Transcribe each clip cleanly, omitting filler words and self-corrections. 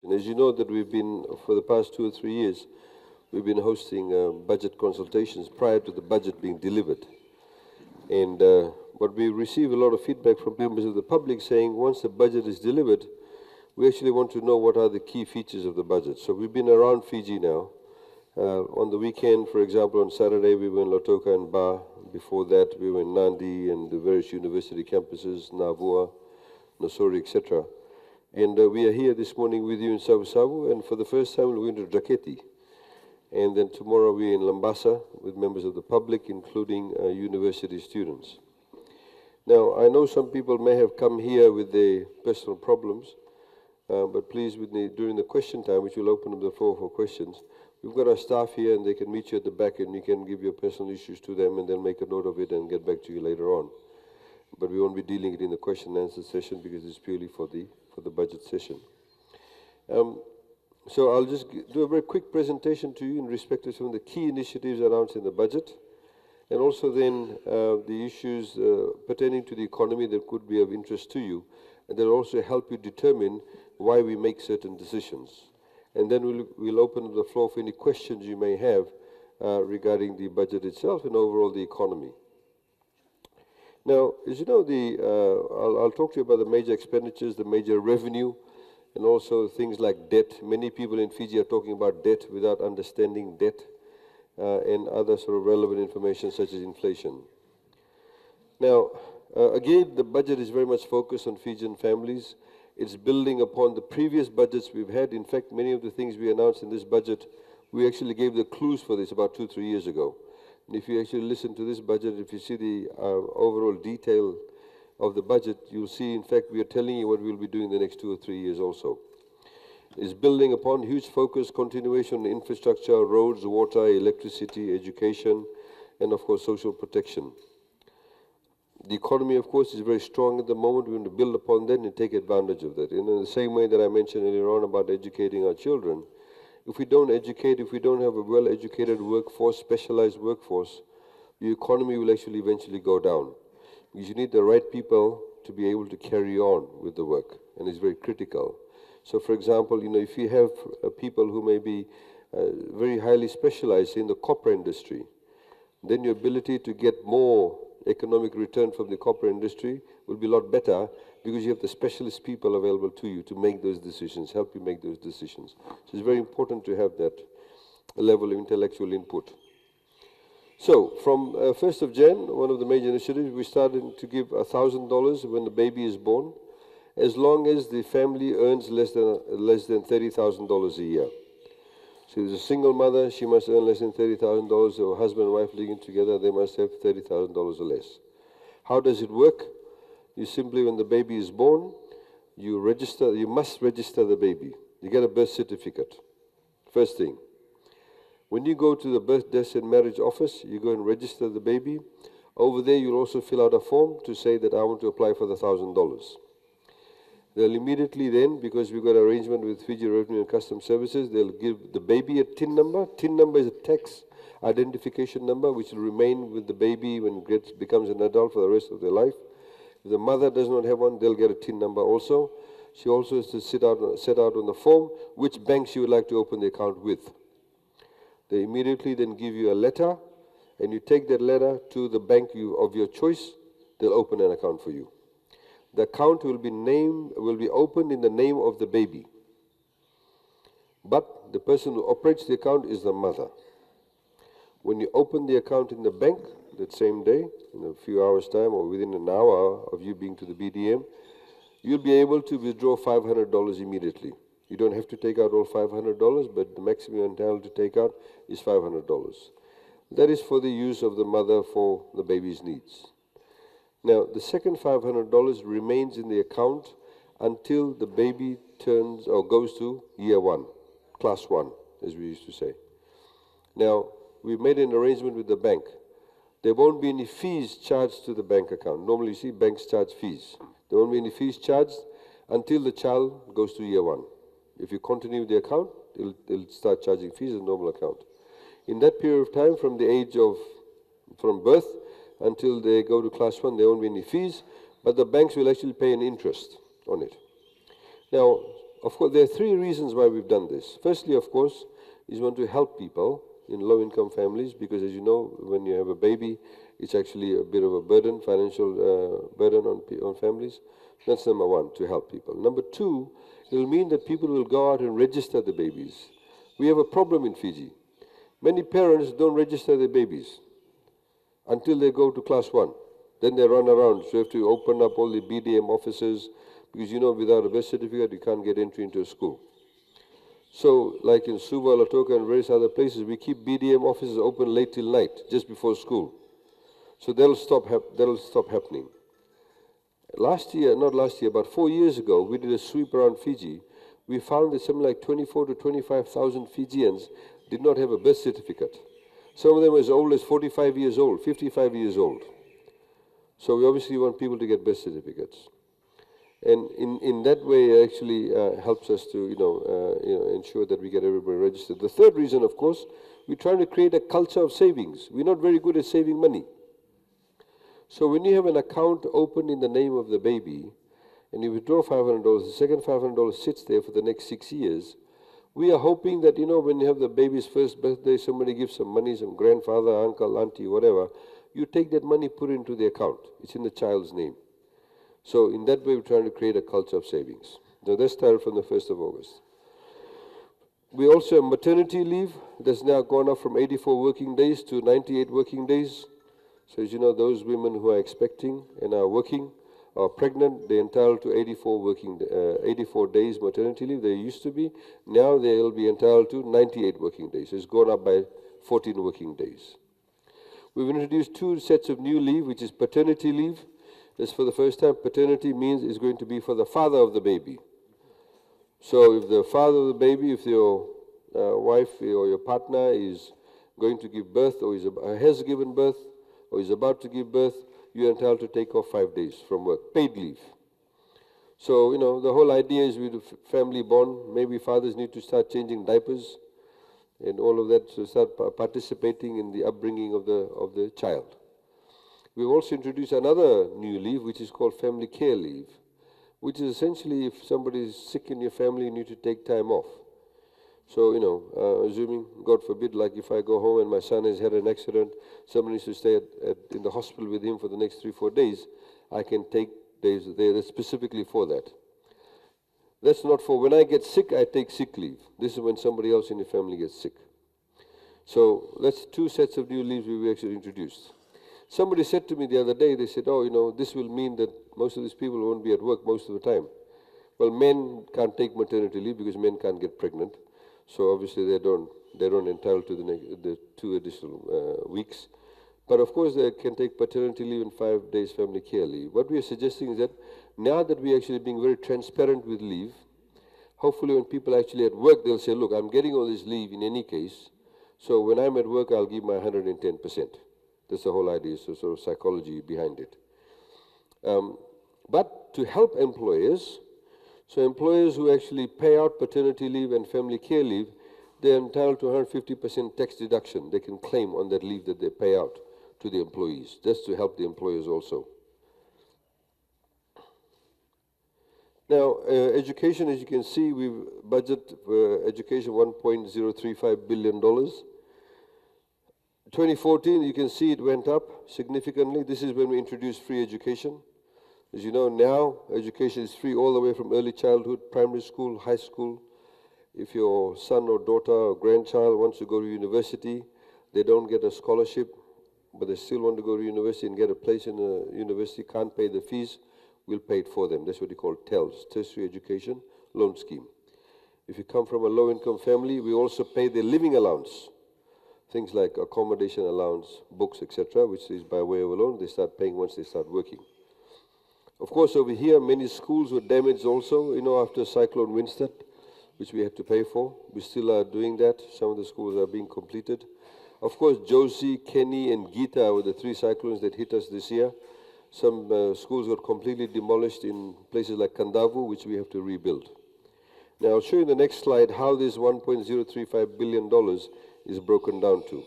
And as you know that we've been, for the past 2 or 3 years, we've been hosting budget consultations prior to the budget being delivered. And but we receive a lot of feedback from members of the public saying once the budget is delivered, we actually want to know what are the key features of the budget. So we've been around Fiji now. On the weekend, for example, on Saturday, we were in Lautoka and Ba. Before that, we were in Nandi and the various university campuses, Navua, Nosori, etc. And we are here this morning with you in Savusavu, and for the first time, we're going to Draketi. And then tomorrow, we're in Lambasa with members of the public, including university students. Now, I know some people may have come here with their personal problems, but please, during the question time, which will open up the floor for questions, we've got our staff here and they can meet you at the back and you can give your personal issues to them and then make a note of it and get back to you later on. But we won't be dealing it in the question and answer session because it's purely for the budget session. So I'll just do a very quick presentation to you in respect to some of the key initiatives announced in the budget, and also then the issues pertaining to the economy that could be of interest to you, and that will also help you determine why we make certain decisions. And then we'll open up the floor for any questions you may have regarding the budget itself and overall the economy. Now, as you know, I'll talk to you about the major expenditures, the major revenue, and also things like debt. Many people in Fiji are talking about debt without understanding debt and other sort of relevant information such as inflation. Now, again, the budget is very much focused on Fijian families. It's building upon the previous budgets we've had. In fact, many of the things we announced in this budget, we actually gave the clues for this about 2 or 3 years ago. And if you actually listen to this budget, if you see the overall detail of the budget, you'll see, in fact, we are telling you what we'll be doing the next 2 or 3 years also. It's building upon huge focus, continuation on infrastructure, roads, water, electricity, education, and of course, social protection. The economy, of course, is very strong at the moment. We want to build upon that and take advantage of that. In the same way that I mentioned earlier on about educating our children, if we don't educate, if we don't have a well-educated workforce, specialized workforce, the economy will actually eventually go down. Because you need the right people to be able to carry on with the work, and it's very critical. So, for example, if you have people who may be very highly specialized in the copra industry, then your ability to get more economic return from the copra industry will be a lot better because you have the specialist people available to you to make those decisions, help you make those decisions. So it's very important to have that level of intellectual input. So from 1st of Jan, one of the major initiatives, we started to give $1,000 when the baby is born, as long as the family earns less than $30,000 a year. So if there's a single mother, she must earn less than $30,000, or husband and wife living together, they must have $30,000 or less. How does it work? You simply, when the baby is born, you must register the baby. You get a birth certificate, first thing. When you go to the birth, death and marriage office, you go and register the baby. Over there, you'll also fill out a form to say that I want to apply for the $1,000. They'll immediately then, because we've got an arrangement with Fiji Revenue and Customs Services, they'll give the baby a TIN number. TIN number is a tax identification number which will remain with the baby when it becomes an adult for the rest of their life. If the mother does not have one, they'll get a TIN number also. She also has to set out on the form which bank she would like to open the account with. They immediately then give you a letter, and you take that letter to the bank of your choice. They'll open an account for you. The account will be opened in the name of the baby. But the person who operates the account is the mother. When you open the account in the bank that same day, in a few hours' time or within an hour of you being to the BDM, you'll be able to withdraw $500 immediately. You don't have to take out all $500, but the maximum you're entitled to take out is $500. That is for the use of the mother for the baby's needs. Now, the second $500 remains in the account until the baby turns or goes to year 1, class 1, as we used to say. Now, we've made an arrangement with the bank. There won't be any fees charged to the bank account. Normally, you see banks charge fees. There won't be any fees charged until the child goes to year 1. If you continue the account, they'll start charging fees as a normal account. In that period of time, from birth until they go to class 1, there won't be any fees, but the banks will actually pay an interest on it. Now, of course, there are three reasons why we've done this. Firstly, of course, is we want to help people in low-income families, because as you know, when you have a baby, it's actually a bit of a burden, financial burden on families. That's number one, to help people. Number two, it will mean that people will go out and register the babies. We have a problem in Fiji. Many parents don't register their babies until they go to class 1. Then they run around. So you have to open up all the BDM offices, because you know without a birth certificate you can't get entry into a school. So like in Suva, Latoka and various other places, we keep BDM offices open late till night, just before school. So that'll stop happening. Last year, not last year, but 4 years ago, we did a sweep around Fiji. We found that something like 24 to 25,000 Fijians did not have a birth certificate. Some of them as old as 45 years old, 55 years old. So we obviously want people to get birth certificates. And in that way, it actually helps us to ensure that we get everybody registered. The third reason, of course, we're trying to create a culture of savings. We're not very good at saving money. So when you have an account open in the name of the baby, and you withdraw $500, the second $500 sits there for the next 6 years, we are hoping that, when you have the baby's first birthday, somebody gives some money, some grandfather, uncle, auntie, whatever, you take that money, put it into the account. It's in the child's name. So in that way, we're trying to create a culture of savings. Now that started from the 1st of August. We also have maternity leave that's now gone up from 84 working days to 98 working days. So as you know, those women who are expecting and are working, are pregnant, they're entitled to 84 days maternity leave. They used to be. Now they'll be entitled to 98 working days. So it's gone up by 14 working days. We've introduced 2 sets of new leave, which is paternity leave. This for the first time, paternity means is going to be for the father of the baby. So if the father of the baby, if your wife or your partner is going to give birth or has given birth or is about to give birth, you're entitled to take off 5 days from work, paid leave. So, the whole idea is with a family bond, maybe fathers need to start changing diapers and all of that, to start participating in the upbringing of the child. We've also introduced another new leave, which is called family care leave, which is essentially if somebody is sick in your family, you need to take time off. So, assuming, God forbid, like if I go home and my son has had an accident, somebody needs to stay in the hospital with him for the next 3-4 days, I can take days there specifically for that. That's not for when I get sick, I take sick leave. This is when somebody else in your family gets sick. So that's 2 sets of new leaves we actually introduced. Somebody said to me the other day, they said, this will mean that most of these people won't be at work most of the time. Well, men can't take maternity leave because men can't get pregnant. So obviously they don't entitle to the 2 additional weeks. But of course they can take paternity leave and 5 days family care leave. What we are suggesting is that now that we are actually being very transparent with leave, hopefully when people are actually at work, they'll say, look, I'm getting all this leave in any case. So when I'm at work, I'll give my 110%. That's the whole idea, so sort of psychology behind it. But to help employers, so employers who actually pay out paternity leave and family care leave, they're entitled to 150% tax deduction. They can claim on that leave that they pay out to the employees. That's to help the employers also. Now, education, as you can see, we've budgeted for education $1.035 billion. 2014, you can see it went up significantly. This is when we introduced free education. As you know, now education is free all the way from early childhood, primary school, high school. If your son or daughter or grandchild wants to go to university, they don't get a scholarship, but they still want to go to university and get a place in a university, can't pay the fees, we'll pay it for them. That's what we call TELS, Tertiary Education Loan Scheme. If you come from a low-income family, we also pay their living allowance. Things like accommodation allowance, books, etc., which is by way of a loan, they start paying once they start working. Of course, over here, many schools were damaged also, after Cyclone Winston, which we had to pay for. We still are doing that. Some of the schools are being completed. Of course, Josie, Kenny, and Gita were the 3 cyclones that hit us this year. Some schools got completely demolished in places like Kandavu, which we have to rebuild. Now, I'll show you in the next slide how this $1.035 billion is broken down to.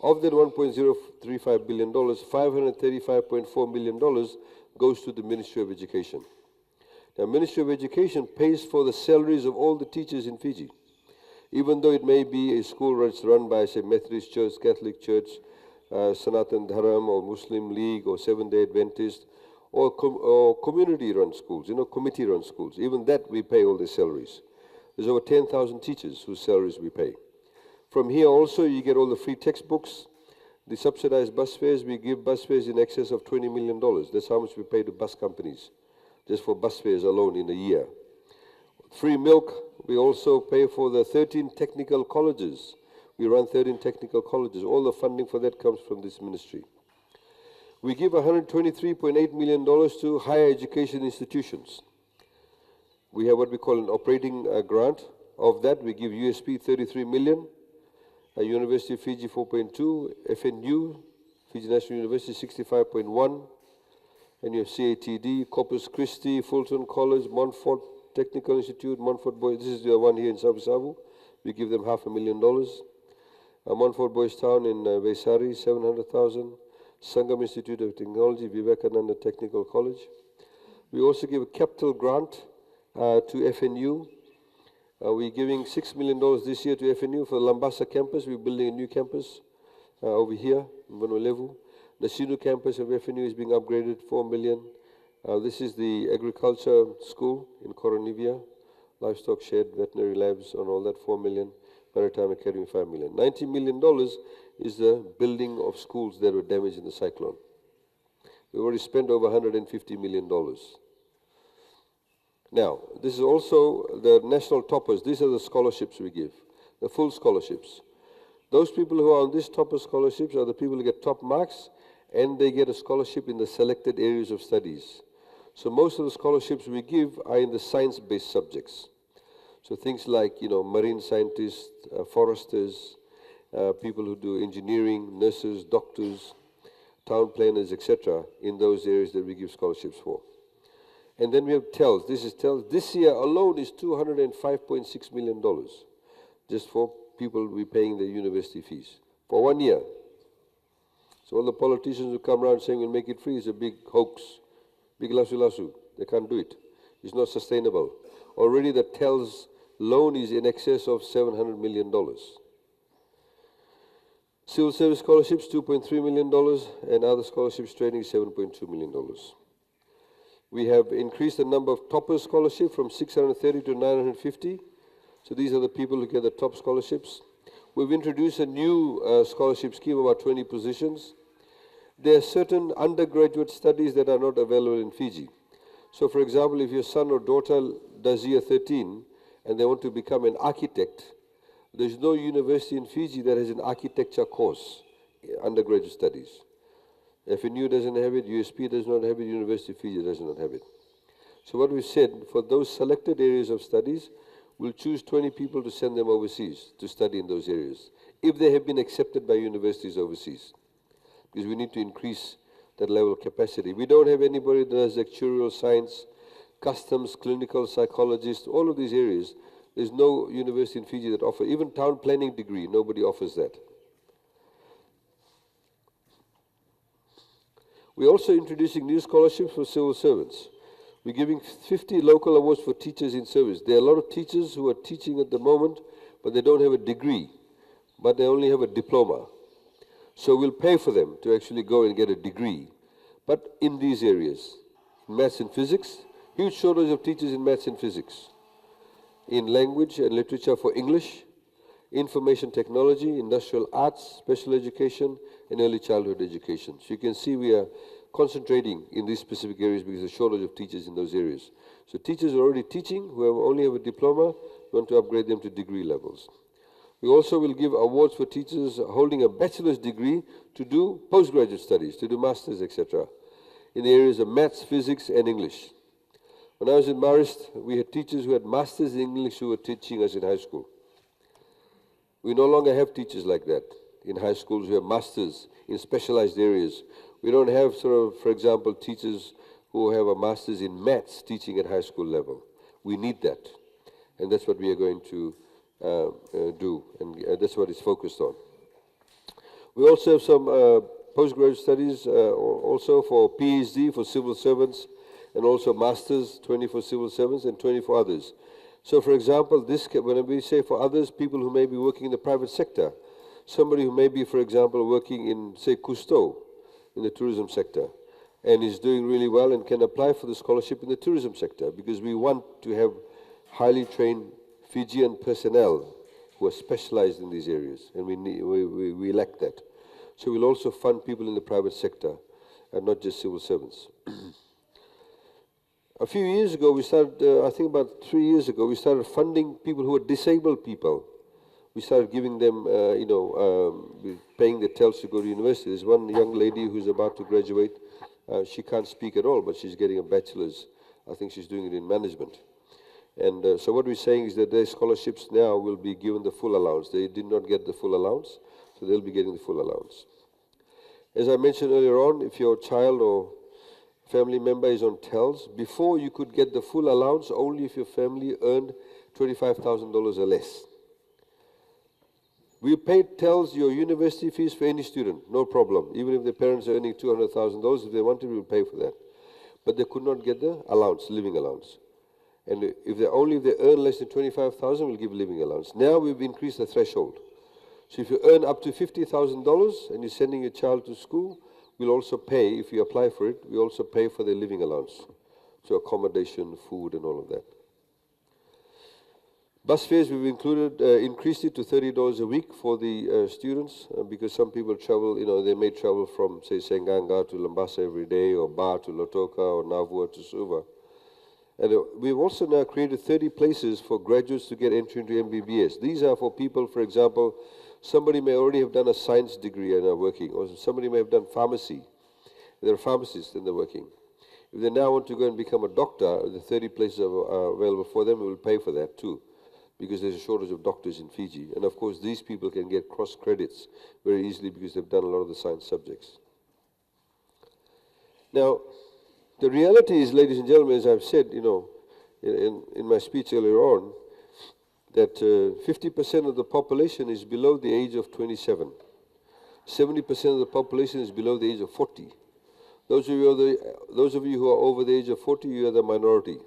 Of that $1.035 billion, $535.4 million goes to the Ministry of Education. Now, Ministry of Education pays for the salaries of all the teachers in Fiji. Even though it may be a school that's run by, say, Methodist Church, Catholic Church, Sanatan Dharam, or Muslim League, or Seventh-day Adventist, or community-run schools, committee-run schools. Even that, we pay all their salaries. There's over 10,000 teachers whose salaries we pay. From here also, you get all the free textbooks, the subsidized bus fares. We give bus fares in excess of $20 million. That's how much we pay to bus companies, just for bus fares alone in a year. Free milk. We also pay for the 13 technical colleges. We run 13 technical colleges. All the funding for that comes from this ministry. We give $123.8 million to higher education institutions. We have what we call an operating grant. Of that, we give USP 33 million, University of Fiji 4.2, FNU, Fiji National University 65.1, and you have Sayed-Khaiyum, Corpus Christi, Fulton College, Montfort Technical Institute, Montfort Boys. This is the one here in Savusavu. We give them $500,000. Montfort Boys Town in Vaisari, 700,000. Sangam Institute of Technology, Vivekananda Technical College. We also give a capital grant to FNU. We're giving $6 million this year to FNU for the Lambasa campus. We're building a new campus over here in Vanulevu. The Sinu campus of FNU is being upgraded, $4 million. This is the agriculture school in Coronivia, livestock shed, veterinary labs, and all that, $4 million. Maritime Academy, $5 million. $90 million is the building of schools that were damaged in the cyclone. We've already spent over $150 million. Now, this is also the national toppers. These are the scholarships we give, the full scholarships. Those people who are on these topper scholarships are the people who get top marks, and they get a scholarship in the selected areas of studies. So most of the scholarships we give are in the science-based subjects. So things like, marine scientists, foresters, people who do engineering, nurses, doctors, town planners, etc., in those areas that we give scholarships for. And then we have TELS. This is TELS. This year alone is $205.6 million, just for people we're paying their university fees for 1 year. So all the politicians who come around saying we'll make it free is a big hoax, big lasu. They can't do it. It's not sustainable. Already the TELS loan is in excess of $700 million. Civil service scholarships, $2.3 million, and other scholarships training, $7.2 million. We have increased the number of topper scholarships from 630 to 950. So these are the people who get the top scholarships. We've introduced a new scholarship scheme, about 20 positions. There are certain undergraduate studies that are not available in Fiji. So for example, if your son or daughter does year 13 and they want to become an architect, there's no university in Fiji that has an architecture course, undergraduate studies. FNU doesn't have it, USP does not have it, University of Fiji does not have it. So what we said, for those selected areas of studies, we'll choose 20 people to send them overseas to study in those areas, if they have been accepted by universities overseas, because we need to increase that level of capacity. We don't have anybody that does actuarial science, customs, clinical psychologists, all of these areas. There's no university in Fiji that offers, even town planning degree, nobody offers that. We're also introducing new scholarships for civil servants. We're giving 50 local awards for teachers in service. There are a lot of teachers who are teaching at the moment, but they don't have a degree, but they only have a diploma. So we'll pay for them to actually go and get a degree. But in these areas, maths and physics, huge shortage of teachers in maths and physics. In language and literature for English, information technology, industrial arts, special education, and early childhood education. So you can see we are concentrating in these specific areas because there's a shortage of teachers in those areas. So teachers are already teaching, who only have a diploma, we want to upgrade them to degree levels. We also will give awards for teachers holding a bachelor's degree to do postgraduate studies, to do masters, etc., in the areas of maths, physics, and English. When I was in Marist, we had teachers who had masters in English who were teaching us in high school. We no longer have teachers like that in high schools who have masters in specialized areas. We don't have for example, teachers who have a master's in maths teaching at high school level. We need that. And that's what we are going to do, and that's what it's focused on. We also have some postgraduate studies also for PhD, for civil servants. and also masters, 20 for civil servants and 20 for others. So for example, when we say for others, people who may be working in the private sector, somebody who may be, for example, working in, say, Cousteau, in the tourism sector, and is doing really well and can apply for the scholarship in the tourism sector, because we want to have highly trained Fijian personnel who are specialized in these areas, and we lack that. So we'll also fund people in the private sector, and not just civil servants. A few years ago, we started, I think about 3 years ago, we started funding people who are disabled people. We started giving them, paying the TELS to go to university. There's one young lady who's about to graduate. She can't speak at all, but she's getting a bachelor's. I think she's doing it in management. And so what we're saying is that their scholarships now will be given the full allowance. They did not get the full allowance, so they'll be getting the full allowance. As I mentioned earlier on, if your child or family member is on TELS, before you could get the full allowance only if your family earned $25,000 or less. We paid TELS your university fees for any student, no problem. Even if the parents are earning $200,000, if they wanted, we'll pay for that. But they could not get the allowance, living allowance. And if they earn less than $25,000, we'll give living allowance. Now we've increased the threshold. So if you earn up to $50,000 and you're sending your child to school, we'll also pay, if you apply for it, we also pay for their living allowance. So accommodation, food, and all of that. Bus fares, we've increased it to $30 a week for the students, because some people travel, they may travel from, say, Senganga to Lambasa every day, or Ba to Lotoka, or Navua to Suva. And we've also now created 30 places for graduates to get entry into MBBS. These are for people, for example, somebody may already have done a science degree and are working, or somebody may have done pharmacy. They're pharmacists and they're working. If they now want to go and become a doctor, the 30 places are available for them. We will pay for that too, because there's a shortage of doctors in Fiji. And of course, these people can get cross credits very easily because they've done a lot of the science subjects. Now, the reality is, ladies and gentlemen, as I've said, in my speech earlier on, that 50% of the population is below the age of 27. 70% of the population is below the age of 40. Those of you who are over the age of 40, you are the minority.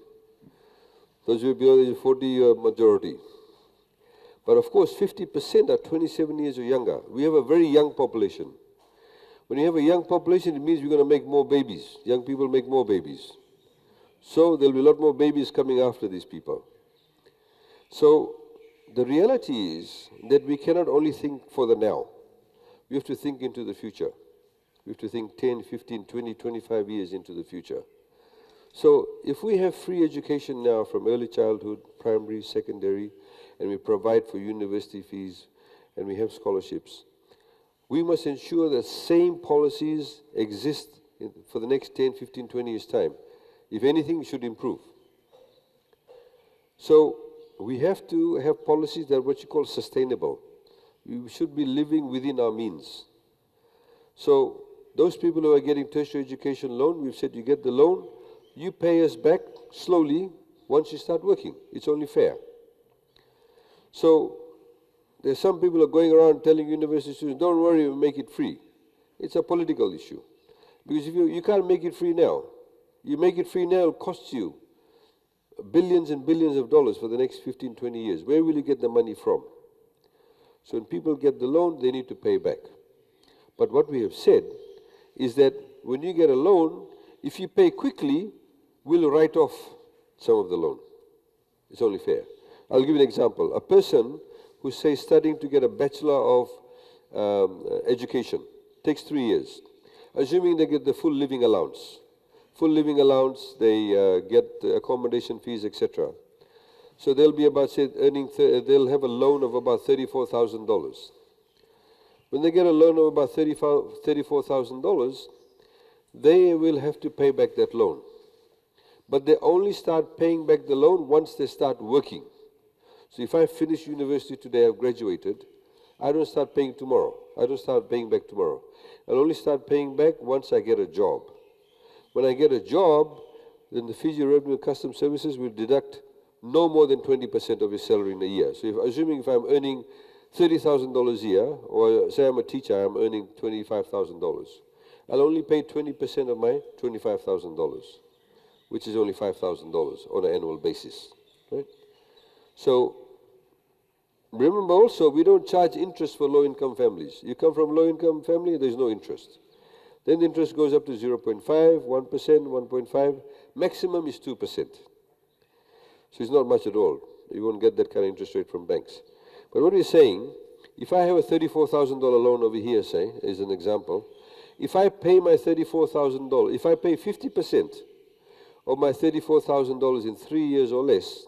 Those who are below the age of 40, you are majority. But of course, 50% are 27 years or younger. We have a very young population. When you have a young population, it means we're going to make more babies. Young people make more babies. So there'll be a lot more babies coming after these people. So the reality is that we cannot only think for the now. We have to think into the future. We have to think 10, 15, 20, 25 years into the future. So if we have free education now from early childhood, primary, secondary, and we provide for university fees, and we have scholarships, we must ensure that same policies exist for the next 10, 15, 20 years' time. If anything, it should improve. So we have to have policies that are what you call sustainable. We should be living within our means. So those people who are getting tertiary education loan, we've said you get the loan, you pay us back slowly once you start working. It's only fair. So there's some people who are going around telling university students, don't worry, we'll make it free. It's a political issue. Because if you can't make it free now. You make it free now, it'll cost you billions and billions of dollars for the next 15, 20 years. Where will you get the money from? So when people get the loan, they need to pay back. But what we have said is that when you get a loan, if you pay quickly, we'll write off some of the loan. It's only fair. I'll give you an example. A person who's, say, studying to get a Bachelor of Education, takes 3 years, assuming they get the full living allowance. Full living allowance, they get the accommodation fees, etc. So they'll be about, say, they'll have a loan of about $34,000. When they get a loan of about $34,000, they will have to pay back that loan. But they only start paying back the loan once they start working. So if I finish university today, I've graduated, I don't start paying tomorrow. I don't start paying back tomorrow. I'll only start paying back once I get a job. When I get a job, then the Fiji Revenue and Customs Services will deduct no more than 20% of your salary in a year. So assuming if I'm earning $30,000 a year, or say I'm a teacher, I'm earning $25,000, I'll only pay 20% of my $25,000. which is only $5,000 on an annual basis. Right? So remember also, we don't charge interest for low-income families. You come from low-income family, there's no interest. Then the interest goes up to 0.5, 1%, 1.5. Maximum is 2%. So it's not much at all. You won't get that kind of interest rate from banks. But what we're saying, if I have a $34,000 loan over here, say, as an example, if I pay my $34,000, if I pay 50% of my $34,000 in 3 years or less,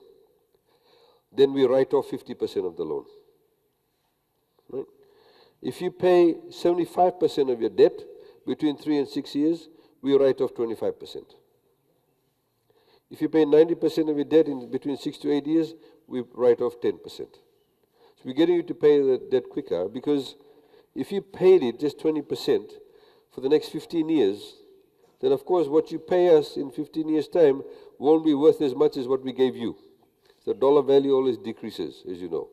then we write off 50% of the loan. Right? If you pay 75% of your debt between 3 and 6 years, we write off 25%. If you pay 90% of your debt in between 6 to 8 years, we write off 10%. So we're getting you to pay the debt quicker, because if you paid it just 20% for the next 15 years, then of course what you pay us in 15 years' time won't be worth as much as what we gave you. The dollar value always decreases, as you know.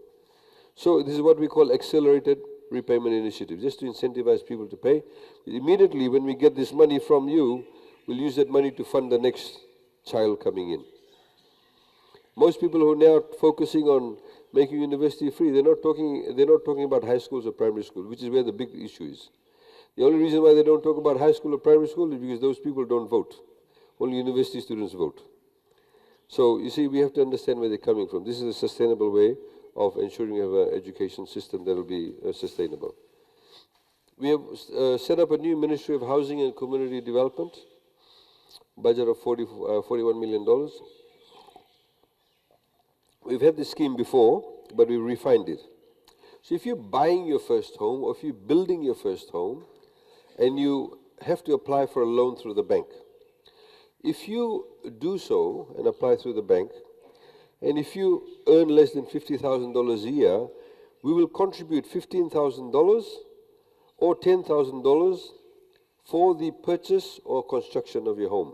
So this is what we call accelerated repayment initiative, just to incentivize people to pay. Immediately when we get this money from you, we'll use that money to fund the next child coming in. Most people who are now focusing on making university free, they're not talking about high schools or primary schools, which is where the big issue is. The only reason why they don't talk about high school or primary school is because those people don't vote. Only university students vote. So you see, we have to understand where they're coming from. This is a sustainable way of ensuring we have an education system that will be sustainable. We have set up a new Ministry of Housing and Community Development, budget of $41 million. We've had this scheme before, but we refined it. So if you're buying your first home, or if you're building your first home, and you have to apply for a loan through the bank, if you do so and apply through the bank, and if you earn less than $50,000 a year, we will contribute $15,000 or $10,000 for the purchase or construction of your home.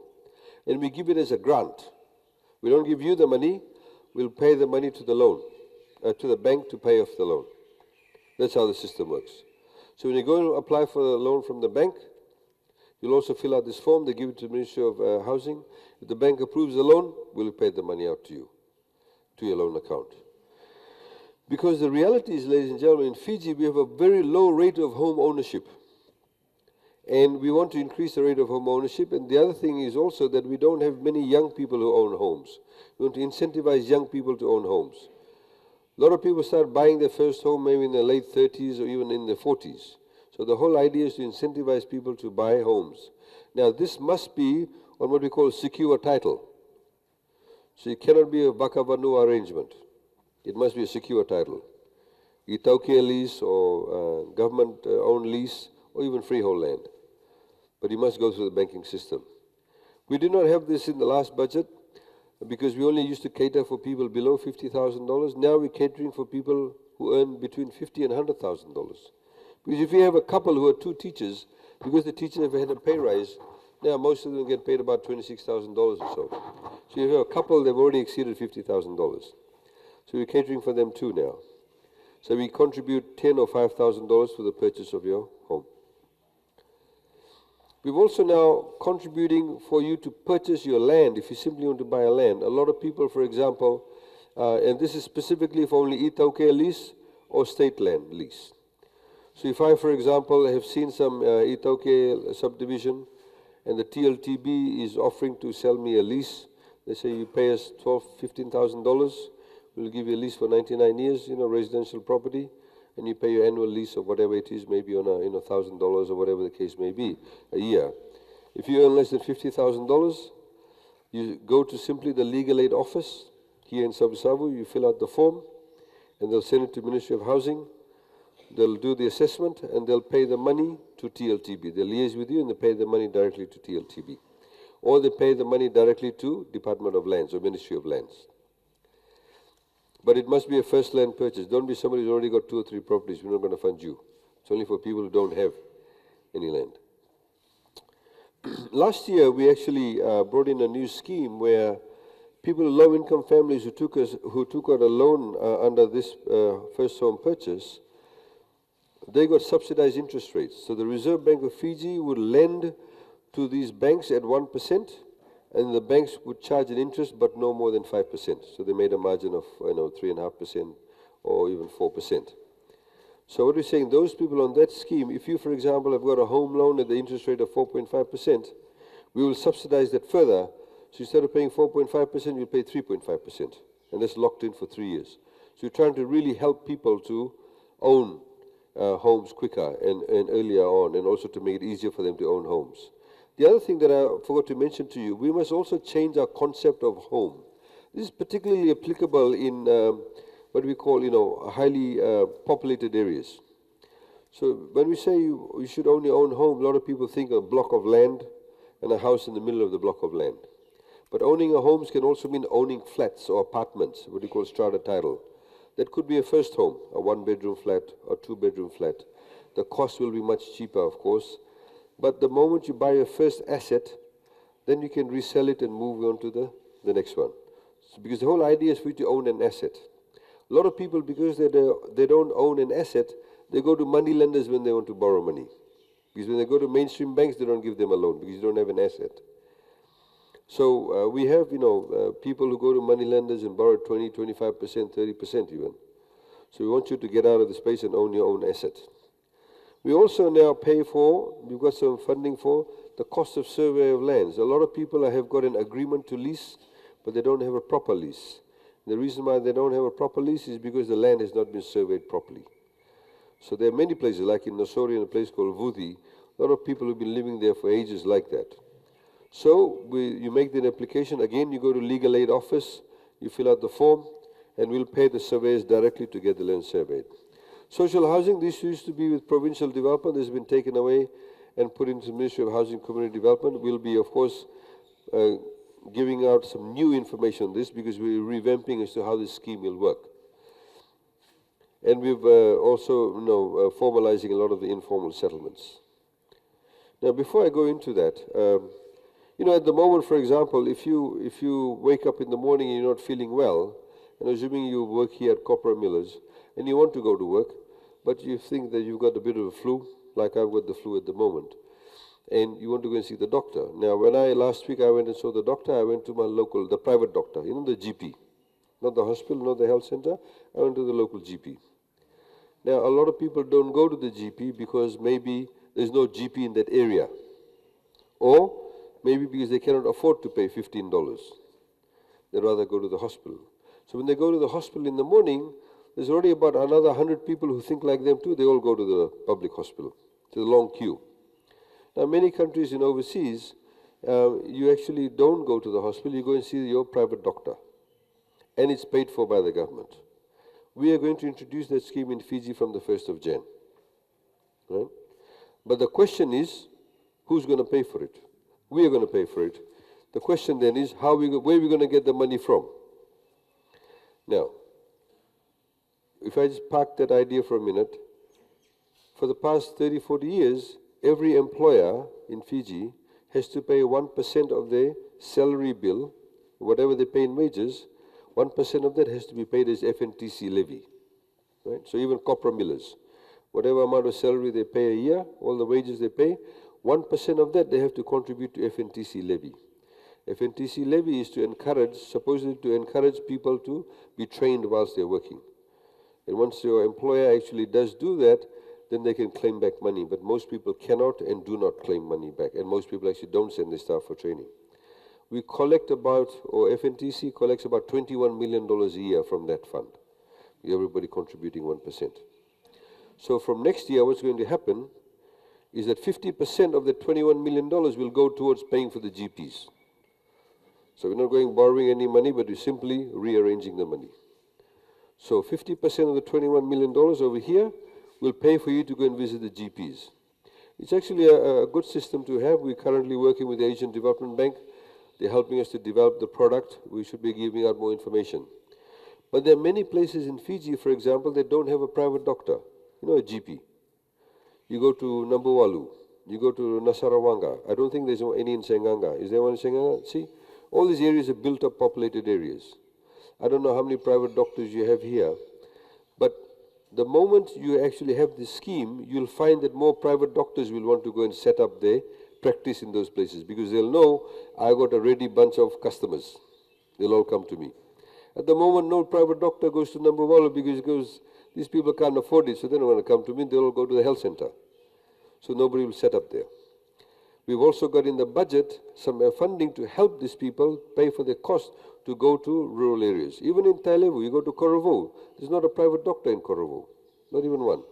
And we give it as a grant. We don't give you the money, we'll pay the money to the loan, to the bank to pay off the loan. That's how the system works. So when you go and apply for a loan from the bank, you'll also fill out this form, they give it to the Ministry of Housing. If the bank approves the loan, we'll pay the money out to you, to your loan account. Because the reality is, ladies and gentlemen, in Fiji we have a very low rate of home ownership. And we want to increase the rate of home ownership. And the other thing is also that we don't have many young people who own homes. We want to incentivize young people to own homes. A lot of people start buying their first home maybe in their late 30s or even in their 40s. So the whole idea is to incentivize people to buy homes. Now this must be on what we call secure title. So it cannot be a Bakavanu arrangement. It must be a secure title. Itaukia lease or government-owned lease or even freehold land. But it must go through the banking system. We did not have this in the last budget because we only used to cater for people below $50,000. Now we're catering for people who earn between $50,000 and $100,000. Because if you have a couple who are two teachers, because the teachers have had a pay rise, now most of them get paid about $26,000 or so. So if you have a couple, they've already exceeded $50,000. So we're catering for them too now. So we contribute $10,000 or $5,000 for the purchase of your home. We're also now contributing for you to purchase your land if you simply want to buy a land. A lot of people, for example, and this is specifically for only Itaukia lease or state land lease. So if I, for example, have seen some Itaukia subdivision and the TLTB is offering to sell me a lease, they say you pay us $12,000, $15,000, we'll give you a lease for 99 years, residential property, and you pay your annual lease of whatever it is, maybe on $1,000 or whatever the case may be, a year. If you earn less than $50,000, you go to simply the legal aid office here in Savusavu, you fill out the form, and they'll send it to Ministry of Housing. They'll do the assessment, and they'll pay the money to TLTB. They'll liaise with you, and they pay the money directly to TLTB. Or they pay the money directly to Department of Lands or Ministry of Lands. But it must be a first land purchase. Don't be somebody who's already got 2 or 3 properties. We're not going to fund you. It's only for people who don't have any land. Last year, we actually brought in a new scheme where people, low-income families who took out a loan under this first home purchase, they got subsidized interest rates. So the Reserve Bank of Fiji would lend to these banks at 1%, and the banks would charge an interest but no more than 5%. So they made a margin of 3.5% or even 4%. So what we're saying, those people on that scheme, if you, for example, have got a home loan at the interest rate of 4.5%, we will subsidize that further. So instead of paying 4.5%, you'll pay 3.5%. And that's locked in for 3 years. So we're trying to really help people to own homes quicker and earlier on, and also to make it easier for them to own homes. The other thing that I forgot to mention to you, we must also change our concept of home. This is particularly applicable in what we call, highly populated areas. So when we say you should only own home, a lot of people think a block of land and a house in the middle of the block of land. But owning a home can also mean owning flats or apartments, what we call strata title. That could be a first home, a one-bedroom flat or two-bedroom flat. The cost will be much cheaper, of course. But the moment you buy your first asset, then you can resell it and move on to the next one. So because the whole idea is for you to own an asset. A lot of people, because they don't own an asset, they go to money lenders when they want to borrow money. Because when they go to mainstream banks, they don't give them a loan because you don't have an asset. So we have, people who go to money lenders and borrow 20, 25%, 30% even. So we want you to get out of the space and own your own asset. We also now pay for, we've got some funding for the cost of survey of lands. A lot of people have got an agreement to lease, but they don't have a proper lease. The reason why they don't have a proper lease is because the land has not been surveyed properly. So there are many places, like in Nosori, in a place called Vuthi, a lot of people have been living there for ages like that. So you make the application, again you go to legal aid office, you fill out the form, and we'll pay the surveyors directly to get the land surveyed. Social housing, this used to be with provincial development, this has been taken away and put into the Ministry of Housing and Community Development. We'll be, of course, giving out some new information on this because we're revamping as to how this scheme will work. And we've also, formalizing a lot of the informal settlements. Now, before I go into that, at the moment, for example, if you wake up in the morning and you're not feeling well, and assuming you work here at Copra Millers, and you want to go to work, but you think that you've got a bit of a flu, like I've got the flu at the moment, and you want to go and see the doctor. Now, last week I went and saw the doctor, I went to my local, the private doctor, the GP. Not the hospital, not the health center, I went to the local GP. Now, a lot of people don't go to the GP because maybe there's no GP in that area. Or maybe because they cannot afford to pay $15. They'd rather go to the hospital. So when they go to the hospital in the morning, there's already about another 100 people who think like them too. They all go to the public hospital. It's a long queue. Now, many countries in overseas, you actually don't go to the hospital. You go and see your private doctor. And it's paid for by the government. We are going to introduce that scheme in Fiji from the 1st of Jan. Right? But the question is, who's going to pay for it? We are going to pay for it. The question then is, where are we going to get the money from? Now, if I just park that idea for a minute, for the past 30, 40 years, every employer in Fiji has to pay 1% of their salary bill, whatever they pay in wages, 1% of that has to be paid as FNTC levy. Right? So even Copra Millers, whatever amount of salary they pay a year, all the wages they pay, 1% of that they have to contribute to FNTC levy. FNTC levy is supposedly to encourage people to be trained whilst they're working. And once your employer actually does do that, then they can claim back money. But most people cannot and do not claim money back. And most people actually don't send their staff for training. We collect FNTC collects about $21 million a year from that fund. Everybody contributing 1%. So from next year, what's going to happen is that 50% of the $21 million will go towards paying for the GPs. So we're not going borrowing any money, but we're simply rearranging the money. So 50% of the $21 million over here will pay for you to go and visit the GPs. It's actually a good system to have. We're currently working with the Asian Development Bank. They're helping us to develop the product. We should be giving out more information. But there are many places in Fiji, for example, that don't have a private doctor, a GP. You go to Nambuwalu, you go to Nasarawanga. I don't think there's any in Senganga. Is there one in Senganga? See, all these areas are built up populated areas. I don't know how many private doctors you have here, but the moment you actually have this scheme, you'll find that more private doctors will want to go and set up their practice in those places, because they'll know I got a ready bunch of customers. They'll all come to me. At the moment, no private doctor goes to Nambuwala because these people can't afford it, so they don't want to come to me. They'll all go to the health center. So nobody will set up there. We've also got in the budget some funding to help these people pay for the cost to go to rural areas. Even in Tailevu, you go to Korovo, there's not a private doctor in Korovo, not even one.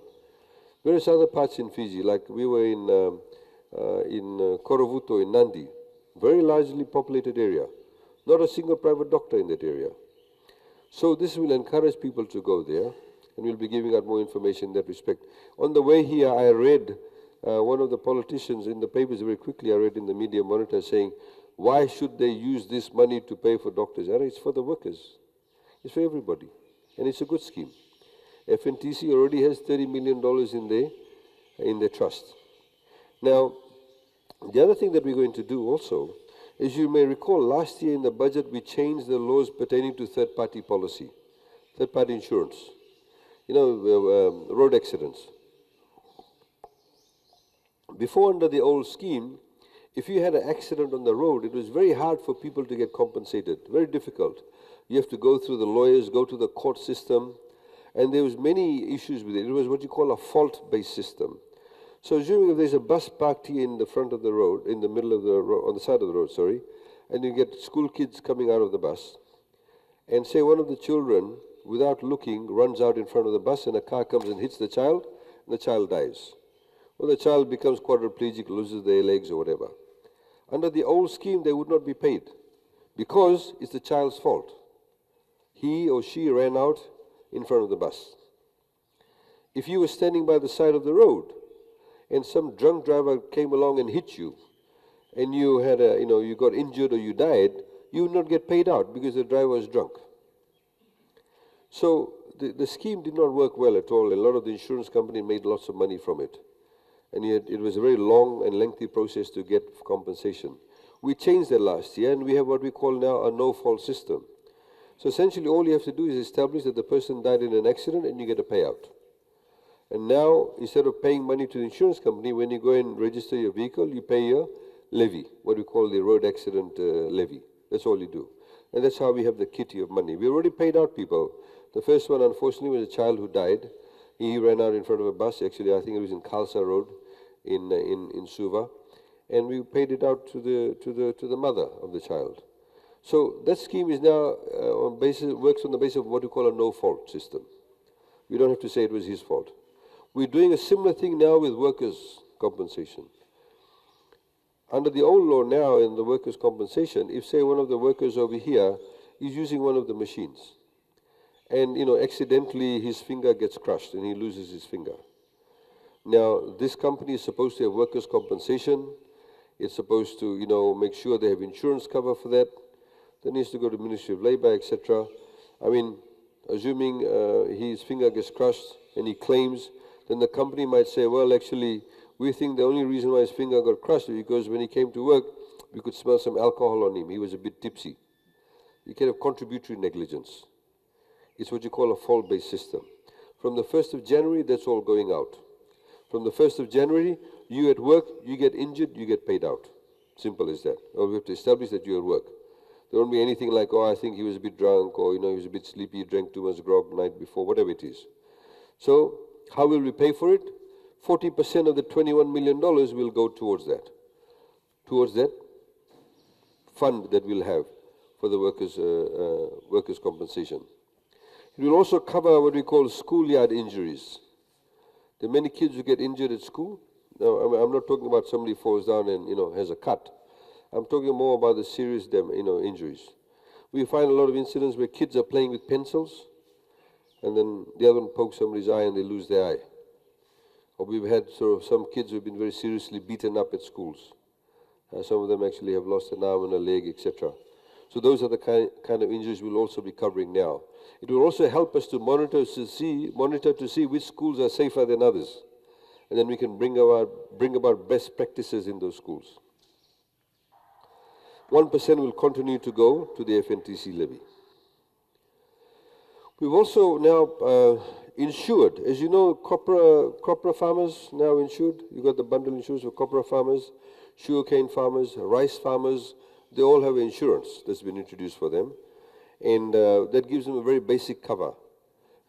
Various other parts in Fiji, like we were in Korovuto in Nandi, very largely populated area, not a single private doctor in that area. So this will encourage people to go there, and we'll be giving out more information in that respect. On the way here, I read one of the politicians in the papers very quickly, I read in the media monitor saying, why should they use this money to pay for doctors? It's for the workers. It's for everybody. And it's a good scheme. FNTC already has $30 million in their trust. Now, the other thing that we're going to do also, as you may recall, last year in the budget we changed the laws pertaining to third-party policy, third-party insurance, road accidents. Before, under the old scheme, if you had an accident on the road, it was very hard for people to get compensated, very difficult. You have to go through the lawyers, go to the court system, and there was many issues with it. It was what you call a fault-based system. So assuming if there's a bus parked here in the front of the road, in the middle of the road, on the side of the road, sorry, and you get school kids coming out of the bus, and say one of the children, without looking, runs out in front of the bus and a car comes and hits the child, and the child dies. Well, the child becomes quadriplegic, loses their legs or whatever. Under the old scheme, they would not be paid because it's the child's fault. He or she ran out in front of the bus. If you were standing by the side of the road and some drunk driver came along and hit you, and you had you got injured or you died, you would not get paid out because the driver was drunk. So the scheme did not work well at all. A lot of the insurance company made lots of money from it. And yet it was a very long and lengthy process to get compensation. We changed that last year, and we have what we call now a no-fault system. So essentially all you have to do is establish that the person died in an accident and you get a payout. And now, instead of paying money to the insurance company, when you go and register your vehicle, you pay your levy, what we call the road accident levy. That's all you do. And that's how we have the kitty of money. We already paid out people. The first one, unfortunately, was a child who died. He ran out in front of a bus. Actually, I think it was in Khalsa Road in Suva. And we paid it out to the mother of the child. So that scheme is now works on the basis of what we call a no-fault system. We don't have to say it was his fault. We're doing a similar thing now with workers' compensation. Under the old law now in the workers' compensation, if say one of the workers over here is using one of the machines, and accidentally his finger gets crushed and he loses his finger. Now this company is supposed to have workers' compensation. It's supposed to make sure they have insurance cover for that. Then needs to go to Ministry of Labour, etc. I mean, assuming his finger gets crushed and he claims, then the company might say, well, actually, we think the only reason why his finger got crushed is because when he came to work, we could smell some alcohol on him. He was a bit tipsy. You can have contributory negligence. It's what you call a fault-based system. From the 1st of January, that's all going out. From the 1st of January, you at work, you get injured, you get paid out. Simple as that. Or we have to establish that you're at work. There won't be anything like, I think he was a bit drunk, or he was a bit sleepy, he drank too much grog the night before, whatever it is. So, how will we pay for it? 40% of the $21 million will go towards that fund that we'll have for the workers' compensation. It will also cover what we call schoolyard injuries. There are many kids who get injured at school. Now, I'm not talking about somebody falls down and has a cut. I'm talking more about the serious injuries. We find a lot of incidents where kids are playing with pencils, and then the other one pokes somebody's eye and they lose their eye. Or we've had some kids who've been very seriously beaten up at schools. Some of them actually have lost an arm and a leg, etc. So those are the kind of injuries we'll also be covering now. It will also help us to monitor to see which schools are safer than others. And then we can bring about best practices in those schools. 1% will continue to go to the FNTC levy. We've also now insured. As you know, Copra farmers now insured. You've got the bundle insurance for Copra farmers. sugarcane farmers, rice farmers, they all have insurance that's been introduced for them. And that gives them a very basic cover.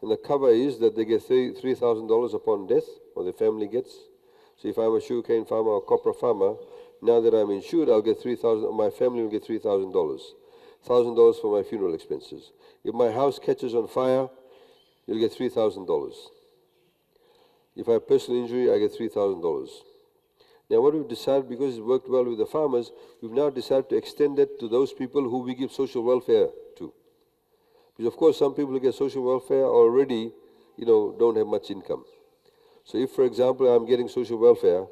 And the cover is that they get $3,000 upon death, or the family gets. So if I'm a sugarcane farmer or copra farmer, now that I'm insured, I'll get $3,000, my family will get $3,000. $1,000 for my funeral expenses. If my house catches on fire, you'll get $3,000. If I have personal injury, I get $3,000. Now what we've decided, because it's worked well with the farmers, we've now decided to extend it to those people who we give social welfare to. Because of course some people who get social welfare already, don't have much income. So if, for example, I'm getting social welfare,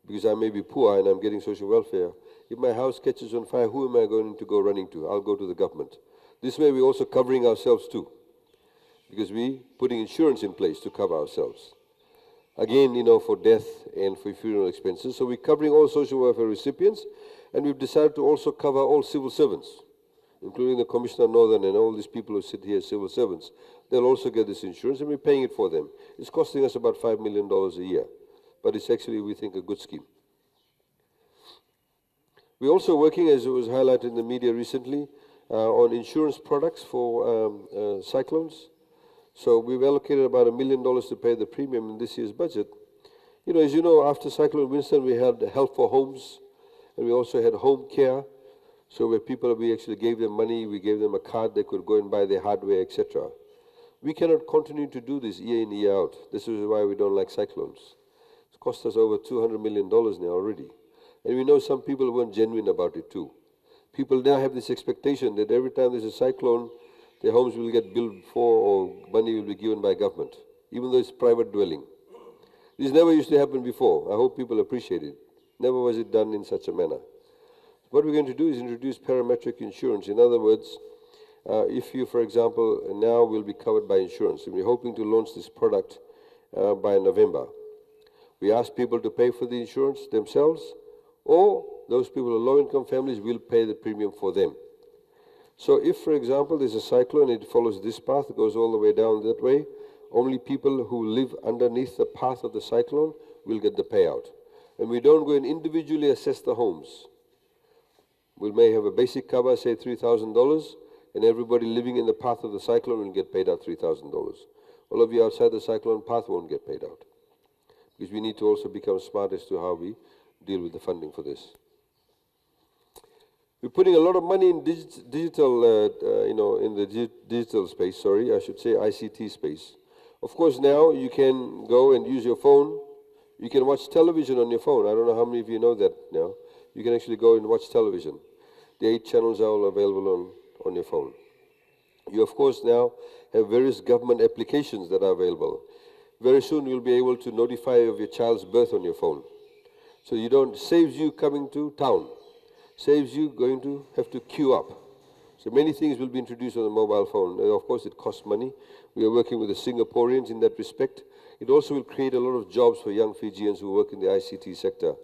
because I may be poor and I'm getting social welfare, if my house catches on fire, who am I going to go running to? I'll go to the government. This way we're also covering ourselves too, because we're putting insurance in place to cover ourselves. Again, for death and for funeral expenses. So we're covering all social welfare recipients, and we've decided to also cover all civil servants, including the Commissioner of Northern and all these people who sit here as civil servants. They'll also get this insurance, and we're paying it for them. It's costing us about $5 million a year, but it's actually, we think, a good scheme. We're also working, as it was highlighted in the media recently, on insurance products for cyclones. So we've allocated about $1 million to pay the premium in this year's budget. As you know, after Cyclone Winston, we had help for homes, and we also had home care. So where people, we actually gave them money, we gave them a card, they could go and buy their hardware, etc. We cannot continue to do this year in, year out. This is why we don't like cyclones. It's cost us over $200 million now already. And we know some people weren't genuine about it too. People now have this expectation that every time there's a cyclone, their homes will get billed for or money will be given by government, even though it's private dwelling. This never used to happen before. I hope people appreciate it. Never was it done in such a manner. What we're going to do is introduce parametric insurance. In other words, if you, for example, now will be covered by insurance, and we're hoping to launch this product by November. We ask people to pay for the insurance themselves, or those people who are low-income families will pay the premium for them. So if, for example, there's a cyclone, it follows this path, it goes all the way down that way, only people who live underneath the path of the cyclone will get the payout. And we don't go and individually assess the homes. We may have a basic cover, say $3,000, and everybody living in the path of the cyclone will get paid out $3,000. All of you outside the cyclone path won't get paid out, because we need to also become smart as to how we deal with the funding for this. We're putting a lot of money in digital, in the digital space, I should say ICT space. Of course, now you can go and use your phone. You can watch television on your phone. I don't know how many of you know that now. You can actually go and watch television. The 8 channels are all available on your phone. You, of course, now have various government applications that are available. Very soon you'll be able to notify of your child's birth on your phone. So you don't, saves you coming to town. Saves you going to have to queue up. So many things will be introduced on the mobile phone. Of course, it costs money. We are working with the Singaporeans in that respect. It also will create a lot of jobs for young Fijians who work in the ICT sector.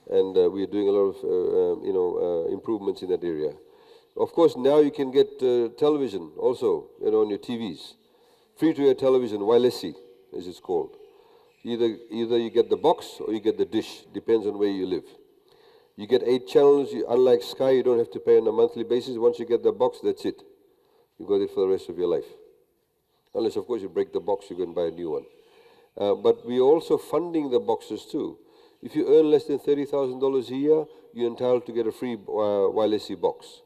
And we are doing a lot of improvements in that area. Of course, now you can get television also on your TVs. Free-to-air television, Wailesi, as it's called. Either you get the box or you get the dish, depends on where you live. You get 8 channels, unlike Sky, you don't have to pay on a monthly basis. Once you get the box, that's it. You got it for the rest of your life. Unless, of course, you break the box, you go and buy a new one. But we're also funding the boxes too. If you earn less than $30,000 a year, you're entitled to get a free Wailesi box.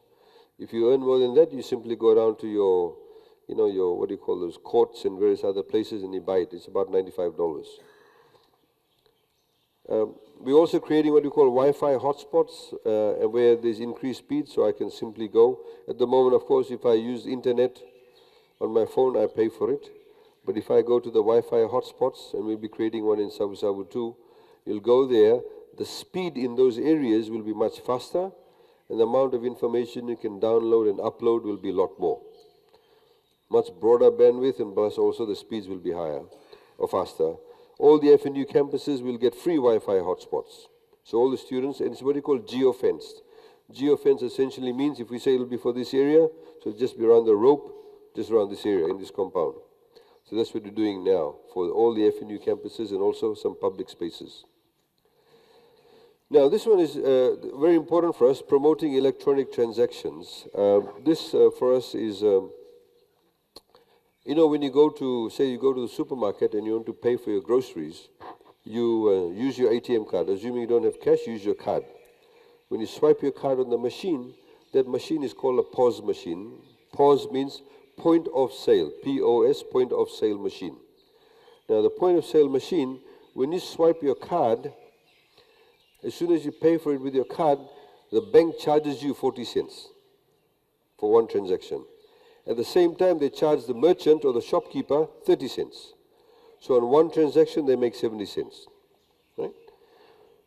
If you earn more than that, you simply go down to your, what do you call those, courts and various other places and you buy it. It's about $95. We're also creating what we call Wi-Fi hotspots where there's increased speed, so I can simply go. At the moment, of course, if I use internet on my phone, I pay for it. But if I go to the Wi-Fi hotspots, and we'll be creating one in Savusavu too, you'll go there, the speed in those areas will be much faster, and the amount of information you can download and upload will be a lot more. Much broader bandwidth, and plus also the speeds will be higher or faster. All the FNU campuses will get free Wi-Fi hotspots. So all the students, and it's what you call geofenced. Geofence essentially means if we say it'll be for this area, so it'll just be around the rope, just around this area, in this compound. So that's what we're doing now for all the FNU campuses and also some public spaces. Now, this one is very important for us, promoting electronic transactions. This for us is, when you go to, say you go to the supermarket and you want to pay for your groceries, you use your ATM card. Assuming you don't have cash, use your card. When you swipe your card on the machine, that machine is called a POS machine. POS means point of sale, POS, point of sale machine. Now, the point of sale machine, when you swipe your card, as soon as you pay for it with your card, the bank charges you 40 cents for one transaction. At the same time, they charge the merchant or the shopkeeper 30 cents. So on one transaction, they make 70 cents. Right?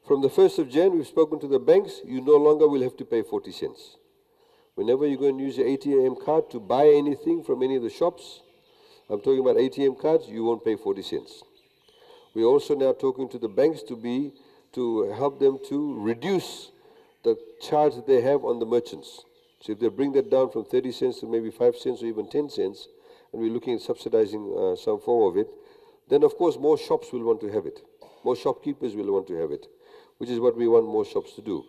From the 1st of Jan, we've spoken to the banks, you no longer will have to pay 40 cents. Whenever you go and use your ATM card to buy anything from any of the shops, I'm talking about ATM cards, you won't pay 40 cents. We're also now talking to the banks to help them to reduce the charge that they have on the merchants. So if they bring that down from 30 cents to maybe 5 cents or even 10 cents, and we're looking at subsidizing some form of it, then of course more shops will want to have it. More shopkeepers will want to have it, which is what we want more shops to do.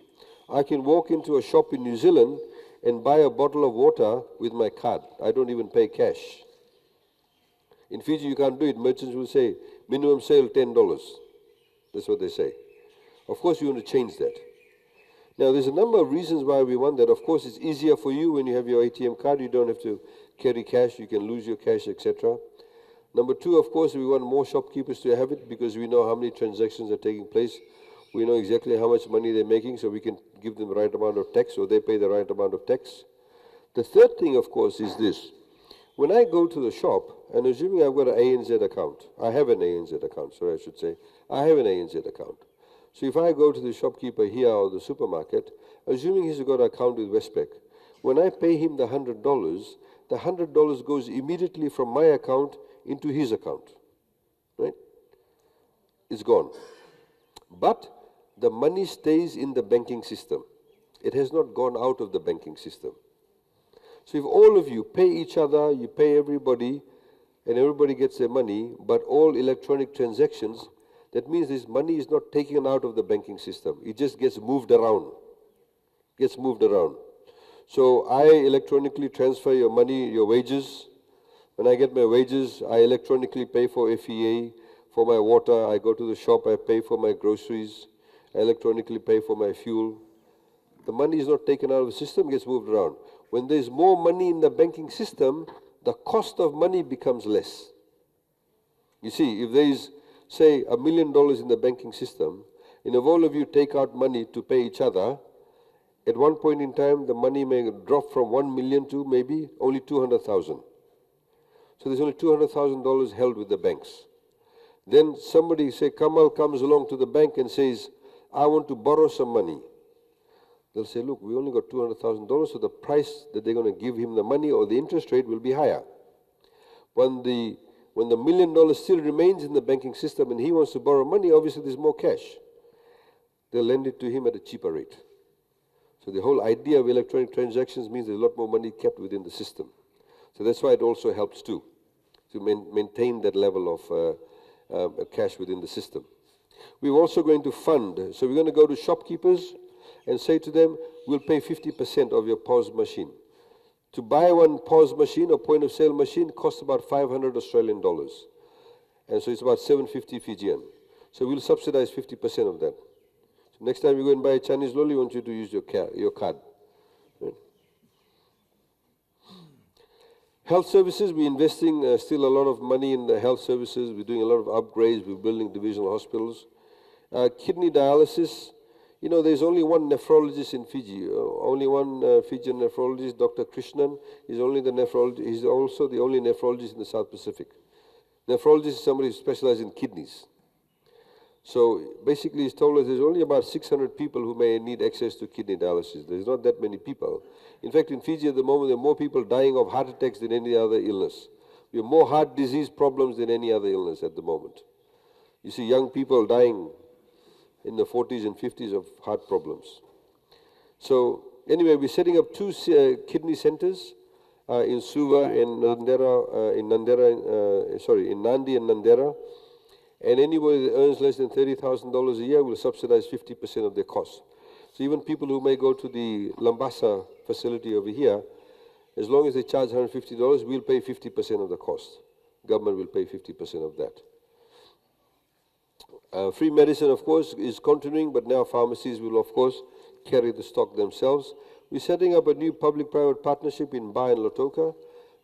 I can walk into a shop in New Zealand and buy a bottle of water with my card. I don't even pay cash. In Fiji, you can't do it. Merchants will say, minimum sale $10. That's what they say. Of course, you want to change that. Now, there's a number of reasons why we want that. Of course, it's easier for you when you have your ATM card. You don't have to carry cash. You can lose your cash, etc. Number two, of course, we want more shopkeepers to have it because we know how many transactions are taking place. We know exactly how much money they're making, so we can give them the right amount of tax, or they pay the right amount of tax. The third thing, of course, is this. When I go to the shop, and assuming I've got an ANZ account, I have an ANZ account, sorry, I should say, I have an ANZ account. So if I go to the shopkeeper here or the supermarket, assuming he's got an account with Westpac, when I pay him the $100, the $100 goes immediately from my account into his account, right? It's gone. But the money stays in the banking system. It has not gone out of the banking system. So if all of you pay each other, you pay everybody, and everybody gets their money, but all electronic transactions, that means this money is not taken out of the banking system. It just gets moved around. Gets moved around. So I electronically transfer your money, your wages. When I get my wages, I electronically pay for FEA, for my water. I go to the shop, I pay for my groceries. I electronically pay for my fuel. The money is not taken out of the system, it gets moved around. When there's more money in the banking system, the cost of money becomes less. You see, if there is, say, $1 million in the banking system, and if all of you take out money to pay each other, at one point in time, the money may drop from 1 million to maybe only 200,000. So there's only $200,000 held with the banks. Then somebody, say, Kamal comes along to the bank and says, I want to borrow some money. They'll say, look, we only got $200,000, so the price that they're going to give him the money or the interest rate will be higher. When the $1 million still remains in the banking system and he wants to borrow money, obviously there's more cash. They'll lend it to him at a cheaper rate. So the whole idea of electronic transactions means there's a lot more money kept within the system. So that's why it also helps too, to maintain that level of cash within the system. We're also going to fund. So we're going to go to shopkeepers and say to them, we'll pay 50% of your POS machine. To buy one POS machine or point of sale machine costs about 500 Australian dollars. And so it's about 750 Fijian. So we'll subsidize 50% of that. So next time you go and buy a Chinese lolly, we want you to use your card. Right? Health services, we're investing still a lot of money in the health services. We're doing a lot of upgrades. We're building divisional hospitals. Kidney dialysis, there's only one nephrologist in Fiji. Only one Fijian nephrologist, Dr. Krishnan, is only the nephrologist. He's also the only nephrologist in the South Pacific. Nephrologist is somebody who specializes in kidneys. So basically he's told us there's only about 600 people who may need access to kidney dialysis. There's not that many people. In fact, in Fiji at the moment, there are more people dying of heart attacks than any other illness. We have more heart disease problems than any other illness at the moment. You see young people dying in the 40s and 50s of heart problems. So anyway, we're setting up 2 kidney centers in Suva and Nandera, in Nandi and Nandera. And anybody that earns less than $30,000 a year will subsidize 50% of their costs. So even people who may go to the Lambasa facility over here, as long as they charge $150, we'll pay 50% of the cost. Government will pay 50% of that. Free medicine, of course, is continuing, but now pharmacies will, of course, carry the stock themselves. We're setting up a new public-private partnership in Ba and Lautoka.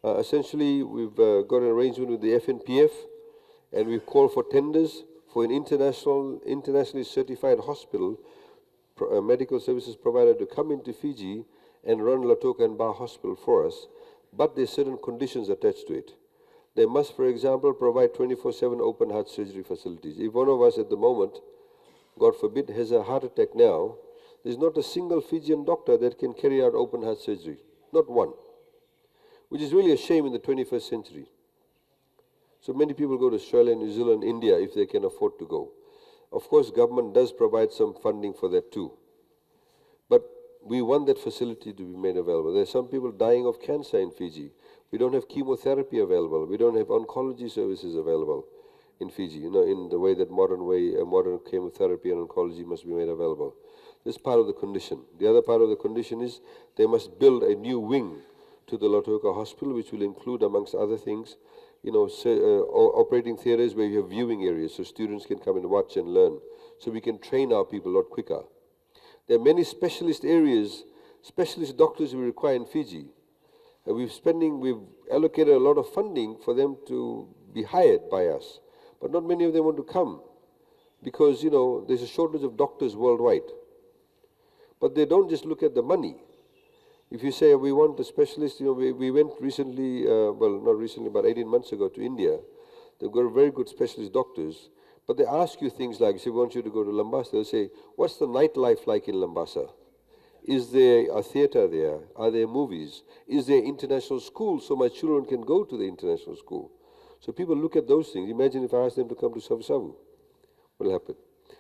Essentially, we've got an arrangement with the FNPF, and we've called for tenders for an internationally certified hospital, medical services provider, to come into Fiji and run Lautoka and Ba Hospital for us, but there's certain conditions attached to it. They must, for example, provide 24/7 open heart surgery facilities. If one of us at the moment, God forbid, has a heart attack now, there's not a single Fijian doctor that can carry out open heart surgery. Not one. Which is really a shame in the 21st century. So many people go to Australia, New Zealand, India if they can afford to go. Of course, government does provide some funding for that too. But we want that facility to be made available. There are some people dying of cancer in Fiji. We don't have chemotherapy available. We don't have oncology services available in Fiji, in the way that modern chemotherapy and oncology must be made available. This is part of the condition. The other part of the condition is they must build a new wing to the Lautoka Hospital, which will include, amongst other things, operating theaters where you have viewing areas so students can come and watch and learn, so we can train our people a lot quicker. There are many specialist areas, specialist doctors we require in Fiji. And we've allocated a lot of funding for them to be hired by us. But not many of them want to come because, there's a shortage of doctors worldwide. But they don't just look at the money. If you say we want a specialist, we went recently, not recently, but 18 months ago to India. They've got very good specialist doctors. But they ask you things like, say, we want you to go to Lambasa. They'll say, what's the nightlife like in Lambasa? Is there a theater there? Are there movies? Is there international school so my children can go to the international school? So people look at those things. Imagine if I ask them to come to Savusavu. What will happen?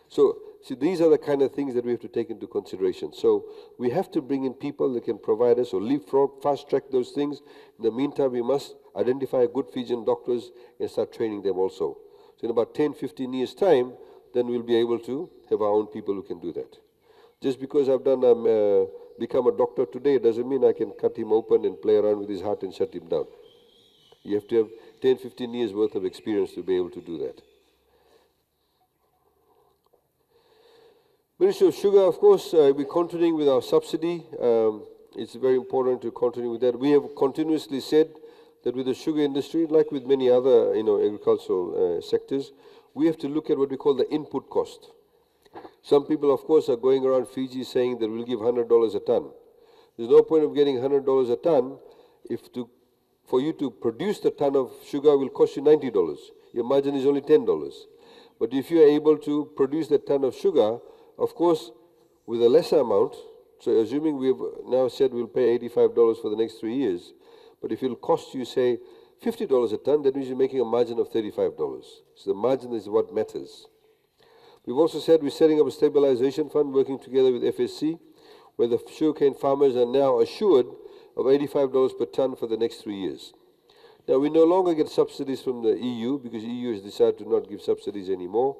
So, see, these are the kind of things that we have to take into consideration. So we have to bring in people that can provide us or leapfrog, fast-track those things. In the meantime, we must identify good Fijian doctors and start training them also. So in about 10, 15 years' time, then we'll be able to have our own people who can do that. Just because I've become a doctor today doesn't mean I can cut him open and play around with his heart and shut him down. You have to have 10, 15 years worth of experience to be able to do that. Ministry of Sugar, of course, we're continuing with our subsidy. It's very important to continue with that. We have continuously said that with the sugar industry, like with many other agricultural sectors, we have to look at what we call the input cost. Some people, of course, are going around Fiji saying that we'll give $100 a ton. There's no point of getting $100 a ton if for you to produce the ton of sugar will cost you $90. Your margin is only $10. But if you're able to produce that ton of sugar, of course, with a lesser amount, so assuming we've now said we'll pay $85 for the next 3 years, but if it'll cost you, say, $50 a ton, that means you're making a margin of $35. So the margin is what matters. We've also said we're setting up a stabilization fund working together with FSC, where the sugarcane farmers are now assured of $85 per ton for the next 3 years. Now, we no longer get subsidies from the EU because the EU has decided to not give subsidies anymore.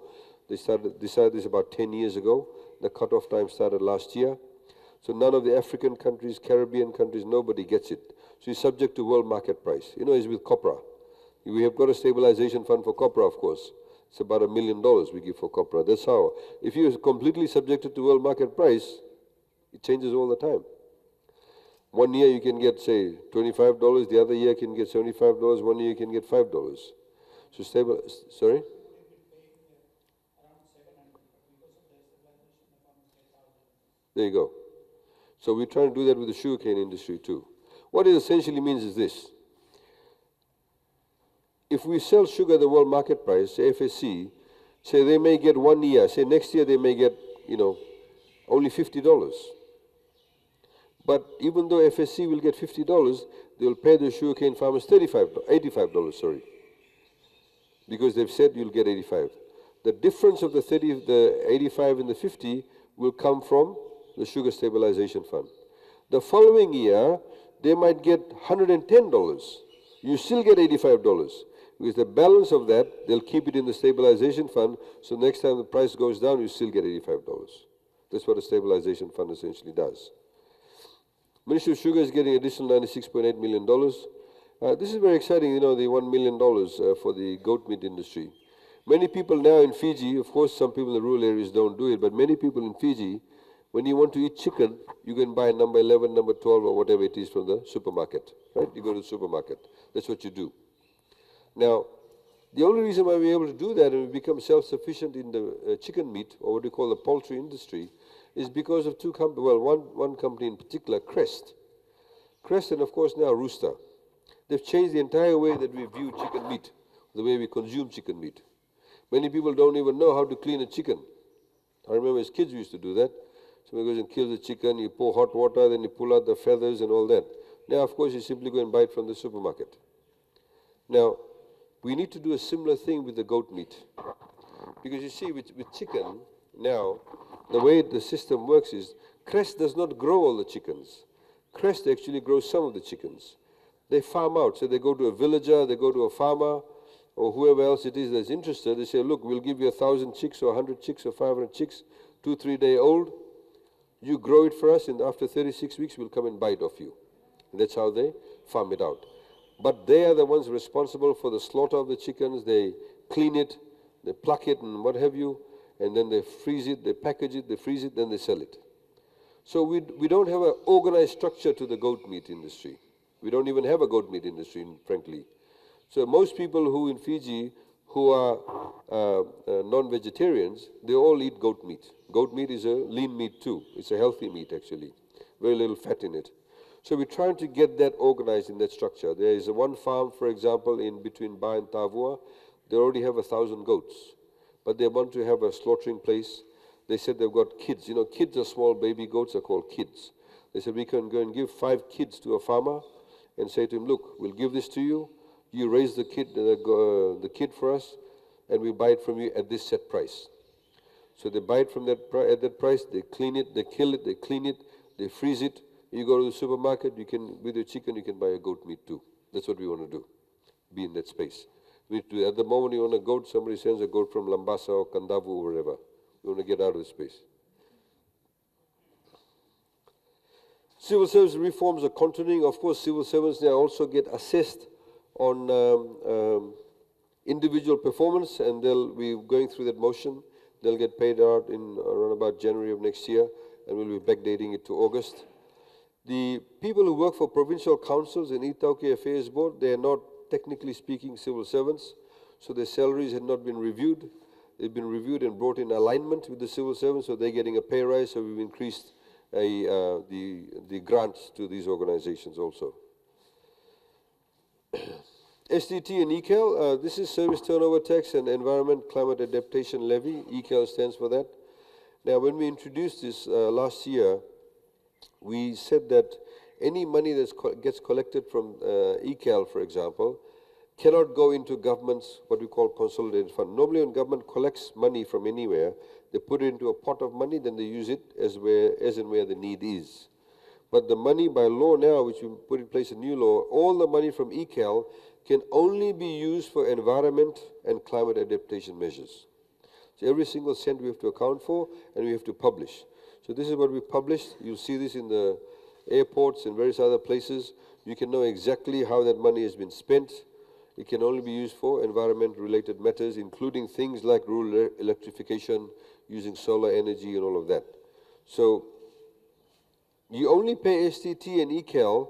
They decided this about 10 years ago. The cutoff time started last year. So none of the African countries, Caribbean countries, nobody gets it. So it's subject to world market price. It's with Copra. We have got a stabilization fund for Copra, of course. It's about $1 million we give for Copra. That's how. If you're completely subjected to world market price, it changes all the time. 1 year you can get, say, $25. The other year you can get $75. 1 year you can get $5. So stable. Sorry? There you go. So we're trying to do that with the sugarcane industry too. What it essentially means is this. If we sell sugar at the world market price, say FSC, say they may get 1 year, say next year they may get, only $50. But even though FSC will get $50, they'll pay the sugarcane farmers $85, because they've said you'll get 85. The difference of the 85 and the 50 will come from the Sugar Stabilization Fund. The following year, they might get $110. You still get $85. With the balance of that, they'll keep it in the stabilization fund, so next time the price goes down, you still get $85. That's what a stabilization fund essentially does. Ministry of Sugar is getting additional $96.8 million. This is very exciting, you know, the $1 million for the goat meat industry. Many people now in Fiji, of course some people in the rural areas don't do it, but many people in Fiji, when you want to eat chicken, you can buy number 11, number 12, or whatever it is from the supermarket, right? You go to the supermarket. That's what you do. Now, the only reason why we're able to do that and we become self-sufficient in the chicken meat, or what we call the poultry industry, is because of two companies, well, one company in particular, Crest. Crest and, of course, now Rooster. They've changed the entire way that we view chicken meat, the way we consume chicken meat. Many people don't even know how to clean a chicken. I remember as kids we used to do that. Somebody goes and kills the chicken, you pour hot water, then you pull out the feathers and all that. Now, of course, you simply go and buy it from the supermarket. Now, we need to do a similar thing with the goat meat. Because you see, with chicken, now, the way the system works is, Crest does not grow all the chickens. Crest actually grows some of the chickens. They farm out, so they go to a villager, they go to a farmer, or whoever else it is that's interested. They say, look, we'll give you 1,000 chicks, or 100 chicks, or 500 chicks, 2-3 day old. You grow it for us, and after 36 weeks, we'll come and buy it off you. And that's how they farm it out. But they are the ones responsible for the slaughter of the chickens. They clean it, they pluck it and what have you, and then they freeze it, they package it, they freeze it, then they sell it. So we don't have an organized structure to the goat meat industry. We don't even have a goat meat industry, frankly. So most people who in Fiji who are non-vegetarians, they all eat goat meat. Goat meat is a lean meat too. It's a healthy meat actually. Very little fat in it. So we're trying to get that organized in that structure. There is one farm, for example, in between Ba and Tavua. They already have 1,000 goats, but they want to have a slaughtering place. They said they've got kids. You know, kids are small baby goats are called kids. They said we can go and give 5 kids to a farmer and say to him, look, we'll give this to you. You raise the kid for us, and we buy it from you at this set price. So they buy it from at that price. They clean it, they kill it, they clean it, they freeze it. You go to the supermarket, you can, with your chicken, you can buy a goat meat too. That's what we want to do, be in that space. At the moment you want a goat, somebody sends a goat from Lambasa or Kandavu or wherever. We want to get out of the space. Civil service reforms are continuing. Of course, civil servants now also get assessed on individual performance, and they'll be going through that motion. They'll get paid out in around about January of next year, and we'll be backdating it to August. The people who work for provincial councils and Itauke Affairs Board, they are not, technically speaking, civil servants, so their salaries had not been reviewed. They've been reviewed and brought in alignment with the civil servants, so they're getting a pay rise, so we've increased the grants to these organizations also. STT and ECAL, this is Service Turnover Tax and Environment Climate Adaptation Levy. ECAL stands for that. Now, when we introduced this last year, we said that any money that gets collected from ECAL, for example, cannot go into government's what we call consolidated fund. Normally when government collects money from anywhere, they put it into a pot of money, then they use it as and where the need is. But the money by law now, which we put in place a new law, all the money from ECAL can only be used for environment and climate adaptation measures. So every single cent we have to account for, and we have to publish. So this is what we published. You'll see this in the airports and various other places. You can know exactly how that money has been spent. It can only be used for environment-related matters, including things like rural electrification, using solar energy and all of that. So you only pay STT and ECAL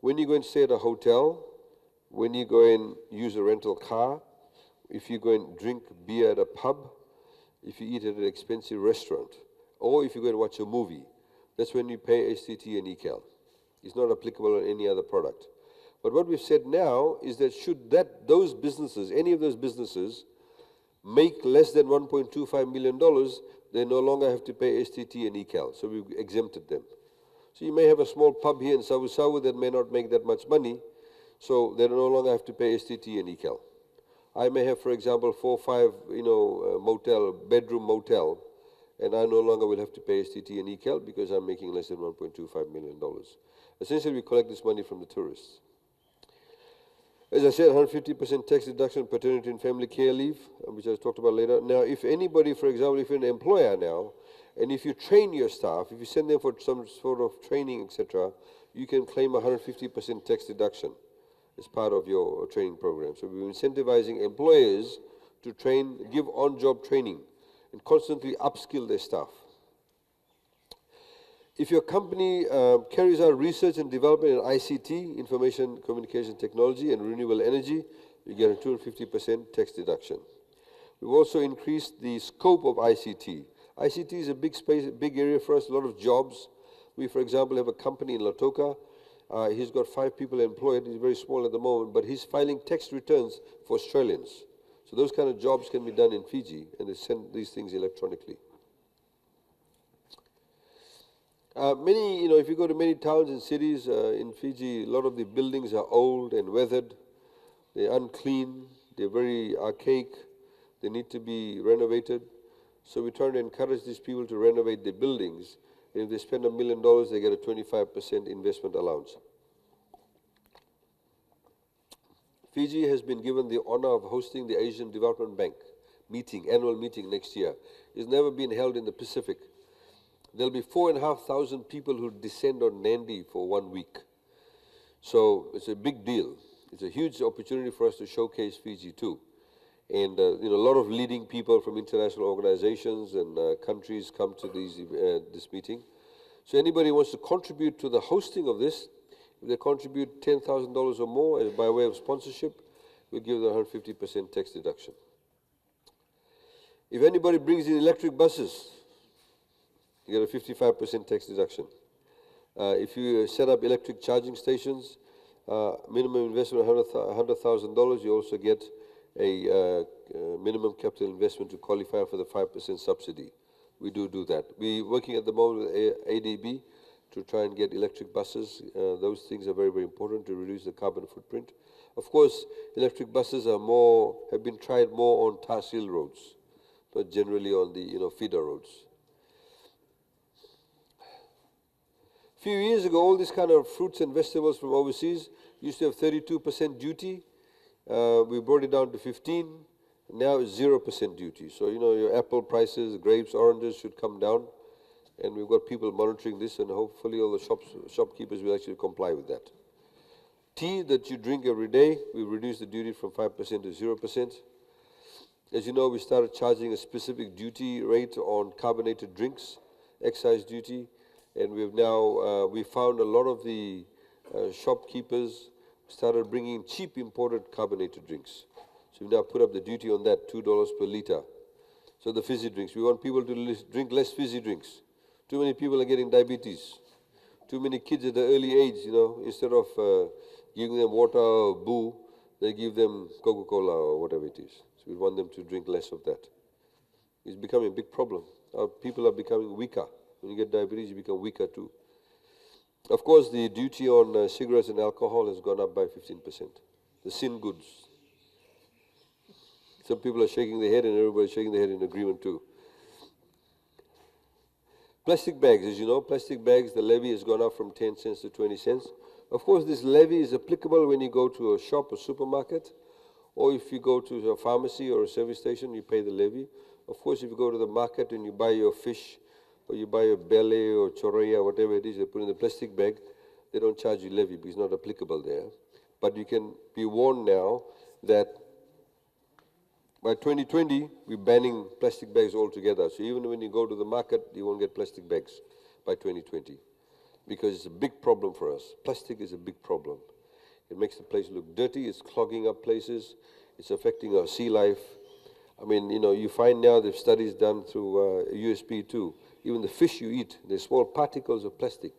when you go and stay at a hotel, when you go and use a rental car, if you go and drink beer at a pub, if you eat at an expensive restaurant, or if you go and watch a movie. That's when you pay STT and ECAL. It's not applicable on any other product. But what we've said now is that should those businesses, any of those businesses, make less than $1.25 million, they no longer have to pay STT and ECAL. So we've exempted them. So you may have a small pub here in Savusavu that may not make that much money, so they no longer have to pay STT and ECAL. I may have, for example, 4 or 5, bedroom motel, and I no longer will have to pay STT and ECAL because I'm making less than $1.25 million. Essentially, we collect this money from the tourists. As I said, 150% tax deduction paternity and family care leave, which I talked about later. Now, if anybody, for example, if you're an employer now, and if you train your staff, if you send them for some sort of training, etc., you can claim 150% tax deduction as part of your training program. So we're incentivizing employers to train, give on-job training, and constantly upskill their staff. If your company carries out research and development in ICT, information communication technology, and renewable energy, you get a 250% tax deduction. We've also increased the scope of ICT. ICT is a big space, a big area for us, a lot of jobs. We, for example, have a company in Lautoka. He's got 5 people employed. He's very small at the moment, but he's filing tax returns for Australians. So those kind of jobs can be done in Fiji, and they send these things electronically. If you go to many towns and cities in Fiji, a lot of the buildings are old and weathered. They're unclean. They're very archaic. They need to be renovated. So we're trying to encourage these people to renovate their buildings. And if they spend $1 million, they get a 25% investment allowance. Fiji has been given the honor of hosting the Asian Development Bank annual meeting next year. It's never been held in the Pacific. There'll be 4,500 people who descend on Nandi for 1 week. So it's a big deal. It's a huge opportunity for us to showcase Fiji too. And a lot of leading people from international organizations and countries come to this meeting. So anybody who wants to contribute to the hosting of this, if they contribute $10,000 or more by way of sponsorship, we'll give them 150% tax deduction. If anybody brings in electric buses, you get a 55% tax deduction. If you set up electric charging stations, minimum investment of $100,000, you also get a minimum capital investment to qualify for the 5% subsidy. We do that. We're working at the moment with ADB to try and get electric buses. Those things are very, very important to reduce the carbon footprint. Of course, electric buses have been tried more on Tahsil roads, but generally on the feeder roads. A few years ago, all these kind of fruits and vegetables from overseas used to have 32% duty. We brought it down to 15. Now it's 0% duty. So, your apple prices, grapes, oranges should come down. And we've got people monitoring this, and hopefully all the shopkeepers will actually comply with that. Tea that you drink every day, we reduced the duty from 5% to 0%. As you know, we started charging a specific duty rate on carbonated drinks, excise duty. And we found a lot of the shopkeepers started bringing cheap imported carbonated drinks. So we now put up the duty on that, $2 per liter. So the fizzy drinks, we want people to drink less fizzy drinks. Too many people are getting diabetes. Too many kids at the early age, instead of giving them water or boo, they give them Coca-Cola or whatever it is. So we want them to drink less of that. It's becoming a big problem. Our people are becoming weaker. When you get diabetes, you become weaker too. Of course, the duty on cigarettes and alcohol has gone up by 15%. The sin goods. Some people are shaking their head, and everybody's shaking their head in agreement too. Plastic bags, as you know, plastic bags, the levy has gone up from 10 cents to 20 cents. Of course, this levy is applicable when you go to a shop or supermarket, or if you go to a pharmacy or a service station, you pay the levy. Of course, if you go to the market and you buy your fish, or you buy a belly or choraya, whatever it is, they put in the plastic bag, they don't charge you levy because it's not applicable there. But you can be warned now that by 2020, we're banning plastic bags altogether. So even when you go to the market, you won't get plastic bags by 2020 because it's a big problem for us. Plastic is a big problem. It makes the place look dirty. It's clogging up places. It's affecting our sea life. I mean, you find now there's studies done through USP too. Even the fish you eat, there's small particles of plastic,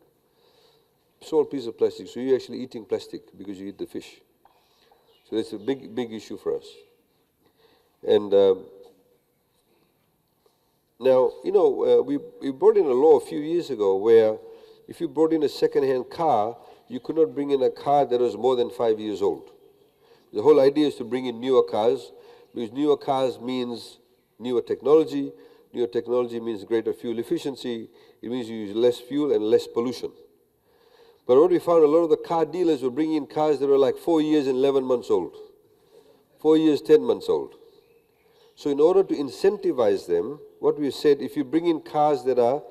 small piece of plastic. So you're actually eating plastic because you eat the fish. So that's a big, big issue for us. And now, we brought in a law a few years ago where if you brought in a second-hand car, you could not bring in a car that was more than 5 years old. The whole idea is to bring in newer cars, because newer cars means newer technology. Newer technology means greater fuel efficiency. It means you use less fuel and less pollution. But what we found, a lot of the car dealers were bringing in cars that were like 4 years and 11 months old. 4 years, 10 months old. So in order to incentivize them, what we said, if you bring in cars that are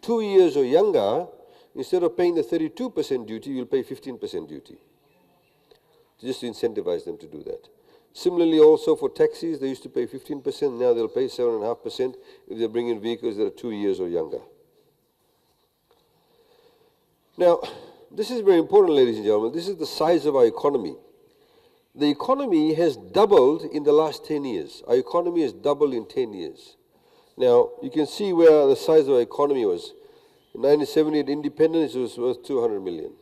2 years or younger, instead of paying the 32% duty, you'll pay 15% duty. Just to incentivize them to do that. Similarly also for taxis, they used to pay 15%, now they'll pay 7.5% if they bring in vehicles that are 2 years or younger. Now, this is very important, ladies and gentlemen. This is the size of our economy. The economy has doubled in the last 10 years. Our economy has doubled in 10 years. Now, you can see where the size of our economy was. In 1970, at independence, it was worth 200 million.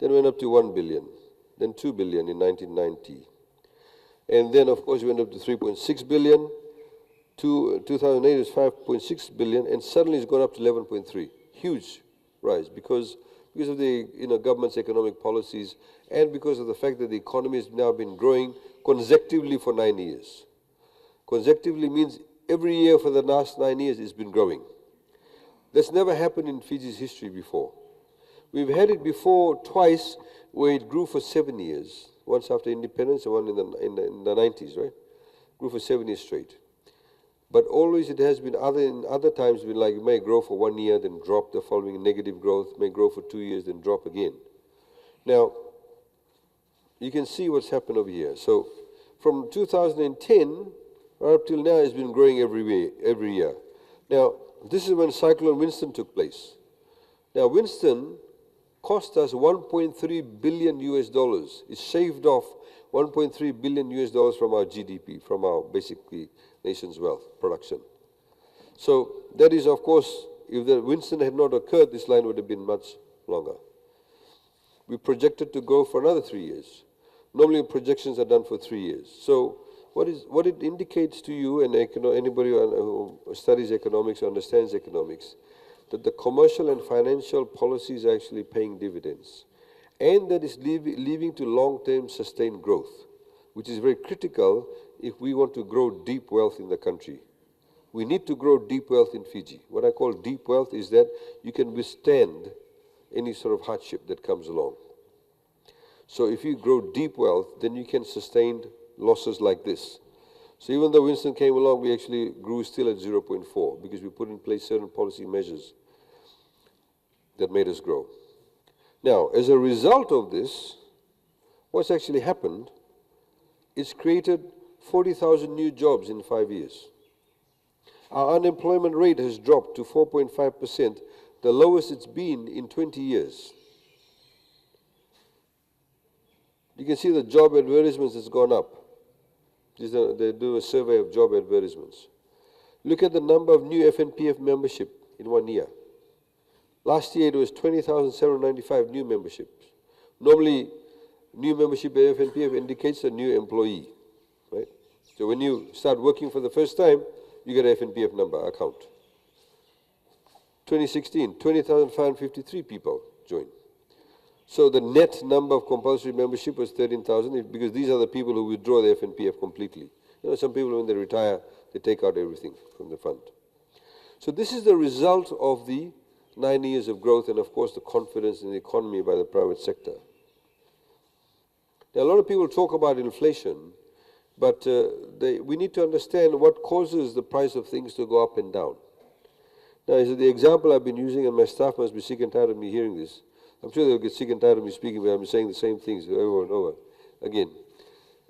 Then went up to 1 billion. Then 2 billion in 1990. And then, of course, it went up to 3.6 billion. 2008, it was 5.6 billion. And suddenly it's gone up to 11.3. Huge rise because of the government's economic policies and because of the fact that the economy has now been growing consecutively for 9 years. Consecutively means every year for the last 9 years it's been growing. That's never happened in Fiji's history before. We've had it before twice where it grew for 7 years, once after independence and one in the 90s, right? Grew for 7 years straight. But always it has been, in other times, been like it may grow for 1 year, then drop the following negative growth, may grow for 2 years, then drop again. Now, you can see what's happened over here. So, from 2010 right up till now, it's been growing every year. Now, this is when Cyclone Winston took place. Now, Winston cost us 1.3 billion US dollars. It shaved off 1.3 billion US dollars from our GDP, from our basically nation's wealth production. So that is, of course, if the Winston had not occurred, this line would have been much longer. We projected to go for another 3 years. Normally projections are done for 3 years. So what it indicates to you and anybody who studies economics or understands economics, that the commercial and financial policies are actually paying dividends. And that is leading to long-term sustained growth, which is very critical if we want to grow deep wealth in the country. We need to grow deep wealth in Fiji. What I call deep wealth is that you can withstand any sort of hardship that comes along. So if you grow deep wealth, then you can sustain losses like this. So even though Winston came along, we actually grew still at 0.4 because we put in place certain policy measures that made us grow. Now, as a result of this, what's actually happened, it's created 40,000 new jobs in 5 years. Our unemployment rate has dropped to 4.5%, the lowest it's been in 20 years. You can see the job advertisements has gone up. They do a survey of job advertisements. Look at the number of new FNPF membership in 1 year. Last year it was 20,795 new memberships. Normally, new membership at FNPF indicates a new employee, right? So when you start working for the first time, you get an FNPF number, account. 2016, 20,553 people joined. So the net number of compulsory membership was 13,000 because these are the people who withdraw the FNPF completely. Some people when they retire, they take out everything from the fund. So this is the result of the 9 years of growth and of course the confidence in the economy by the private sector. Now, a lot of people talk about inflation, but we need to understand what causes the price of things to go up and down. Now, the example I've been using, and my staff must be sick and tired of me hearing this. I'm sure they'll get sick and tired of me speaking, but I'm saying the same things over and over again.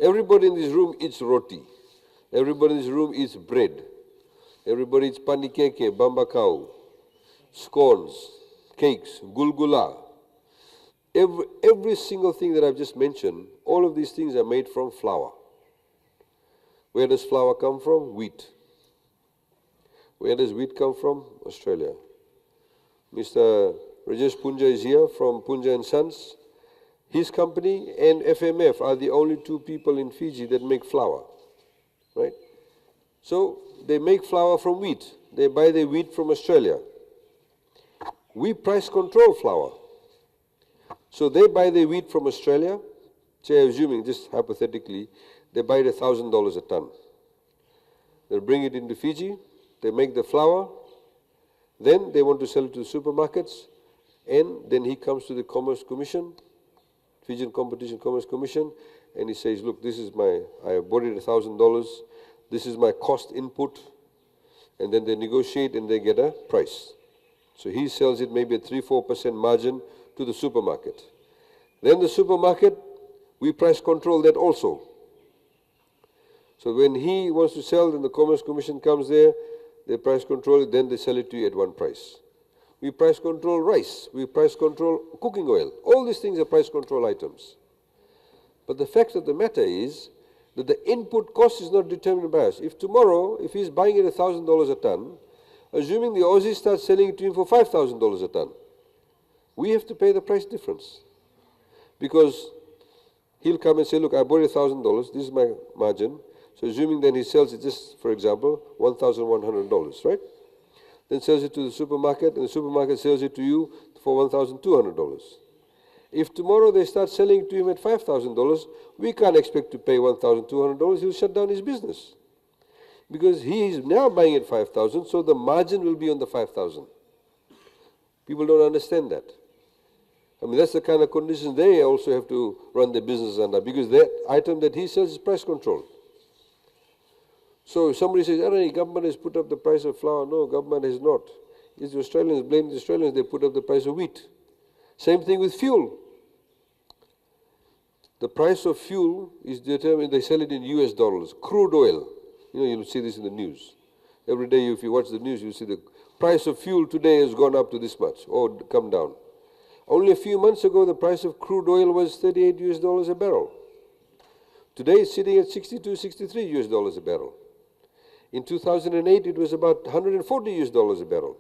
Everybody in this room eats roti. Everybody in this room eats bread. Everybody eats panikeke, bambakau, scones, cakes, gulgula. Every single thing that I've just mentioned, all of these things are made from flour. Where does flour come from? Wheat. Where does wheat come from? Australia. Mr. Rajesh Punja is here from Punja and Sons. His company and FMF are the only two people in Fiji that make flour, right? So they make flour from wheat. They buy their wheat from Australia. We price control flour. So they buy their wheat from Australia, say assuming, just hypothetically, they buy it $1,000 a ton. They'll bring it into Fiji, they make the flour, then they want to sell it to the supermarkets, And then he comes to the Commerce Commission, Fijian Competition Commerce Commission, and he says, look, this is I bought it $1,000, this is my cost input, and then they negotiate and they get a price. So he sells it maybe at 3-4% margin to the supermarket. Then the supermarket, we price control that also. So when he wants to sell, then the Commerce Commission comes there, they price control it, then they sell it to you at one price. We price control rice, we price control cooking oil. All these things are price control items. But the fact of the matter is that the input cost is not determined by us. If tomorrow, if he's buying it $1,000 a ton, assuming the Aussie starts selling it to him for $5,000 a ton, we have to pay the price difference. Because he'll come and say, look, I bought it $1,000, this is my margin. So assuming then he sells it just, for example, $1,100, right? Then sells it to the supermarket, and the supermarket sells it to you for $1,200. If tomorrow they start selling it to him at $5,000, we can't expect to pay $1,200, he'll shut down his business. Because he is now buying at $5,000, so the margin will be on the $5,000. People don't understand that. I mean, that's the kind of conditions they also have to run their business under, because that item that he sells is price control. So if somebody says, oh, the government has put up the price of flour. No, government has not. It's the Australians, blame the Australians, they put up the price of wheat. Same thing with fuel. The price of fuel is determined, they sell it in US dollars. Crude oil, you'll see this in the news. Every day if you watch the news, you'll see the price of fuel today has gone up to this much, or come down. Only a few months ago, the price of crude oil was $38 a barrel. Today it's sitting at 62, 63 US dollars a barrel. In 2008, it was about $140 a barrel.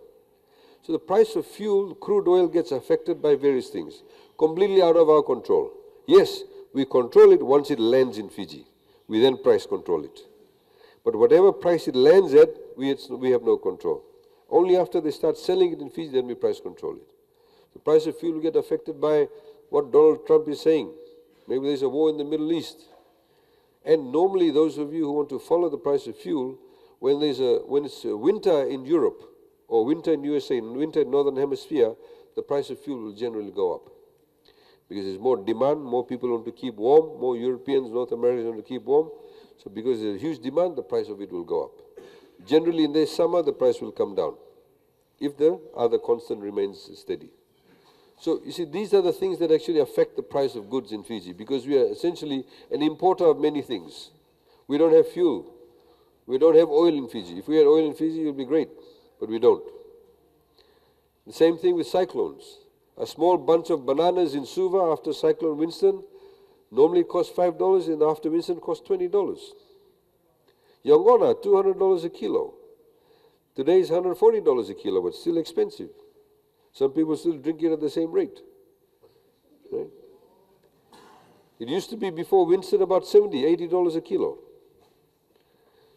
So the price of fuel, crude oil, gets affected by various things, completely out of our control. Yes, we control it once it lands in Fiji. We then price control it. But whatever price it lands at, we have no control. Only after they start selling it in Fiji, then we price control it. The price of fuel will get affected by what Donald Trump is saying. Maybe there's a war in the Middle East. And normally, those of you who want to follow the price of fuel, when it's winter in Europe, or winter in USA, winter in Northern Hemisphere, the price of fuel will generally go up. Because there's more demand, more people want to keep warm, more Europeans, North Americans want to keep warm. So because there's a huge demand, the price of it will go up. Generally in the summer, the price will come down, if the other constant remains steady. So you see, these are the things that actually affect the price of goods in Fiji, because we are essentially an importer of many things. We don't have fuel. We don't have oil in Fiji. If we had oil in Fiji, it would be great, but we don't. The same thing with cyclones. A small bunch of bananas in Suva after Cyclone Winston normally cost $5, and after Winston cost $20. Yongona, $200 a kilo. Today is $140 a kilo, but still expensive. Some people still drink it at the same rate. Right? It used to be before Winston about $70, $80 a kilo.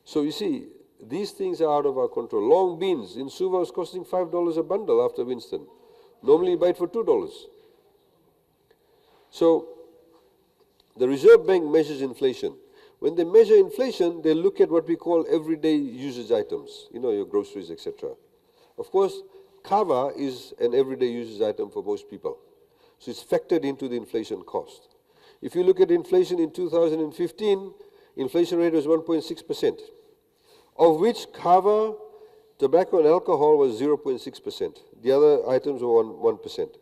So you see, these things are out of our control. Long beans in Suva was costing $5 a bundle after Winston. Normally you buy it for $2. So the Reserve Bank measures inflation. When they measure inflation, they look at what we call everyday usage items, your groceries, etc. Of course, kava is an everyday usage item for most people. So it's factored into the inflation cost. If you look at inflation in 2015, inflation rate was 1.6%, of which kava, tobacco and alcohol was 0.6%. The other items were 1%.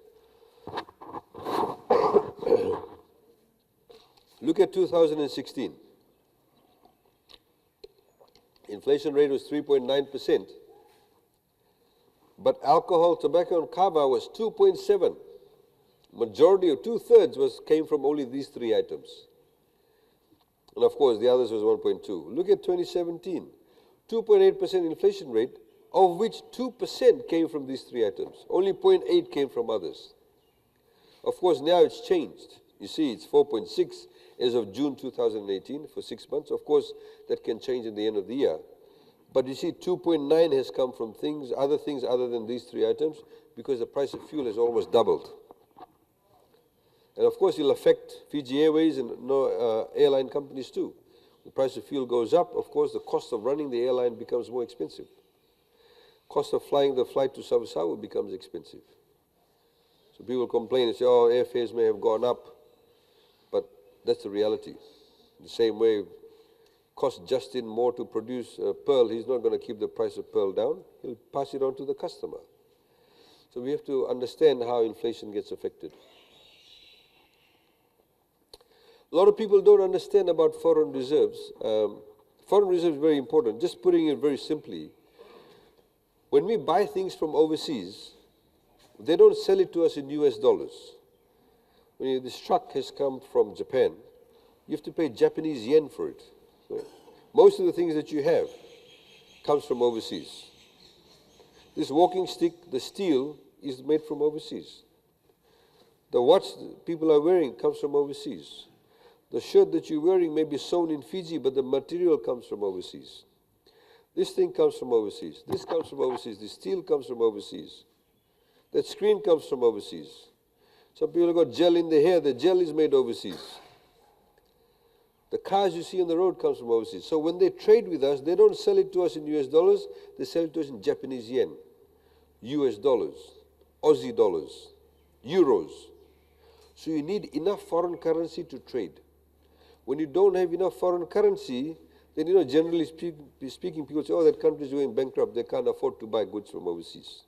Look at 2016. Inflation rate was 3.9%, but alcohol, tobacco and kava was 2.7%. Majority of 2/3 came from only these three items. And of course, the others was 1.2%. Look at 2017, 2.8% inflation rate, of which 2% came from these three items. Only 0.8% came from others. Of course, now it's changed. You see, it's 4.6% as of June 2018 for 6 months. Of course, that can change at the end of the year. But you see, 2.9% has come from other things other than these three items, because the price of fuel has almost doubled. And of course, it'll affect Fiji Airways and airline companies too. The price of fuel goes up, of course, the cost of running the airline becomes more expensive. Cost of flying the flight to Savusavu becomes expensive. So people complain and say, oh, airfares may have gone up, but that's the reality. The same way, cost Justin more to produce pearl, he's not going to keep the price of pearl down, he'll pass it on to the customer. So we have to understand how inflation gets affected. A lot of people don't understand about foreign reserves. Foreign reserves is very important. Just putting it very simply, when we buy things from overseas, they don't sell it to us in US dollars. When this truck has come from Japan, you have to pay Japanese yen for it. Right? Most of the things that you have comes from overseas. This walking stick, the steel, is made from overseas. The watch people are wearing comes from overseas. The shirt that you're wearing may be sewn in Fiji, but the material comes from overseas. This thing comes from overseas. This comes from overseas. The steel comes from overseas. That screen comes from overseas. Some people have got gel in their hair. The gel is made overseas. The cars you see on the road comes from overseas. So when they trade with us, they don't sell it to us in US dollars. They sell it to us in Japanese yen, US dollars, Aussie dollars, euros. So you need enough foreign currency to trade. When you don't have enough foreign currency, then, generally speaking, people say, oh, that country is going bankrupt. They can't afford to buy goods from overseas.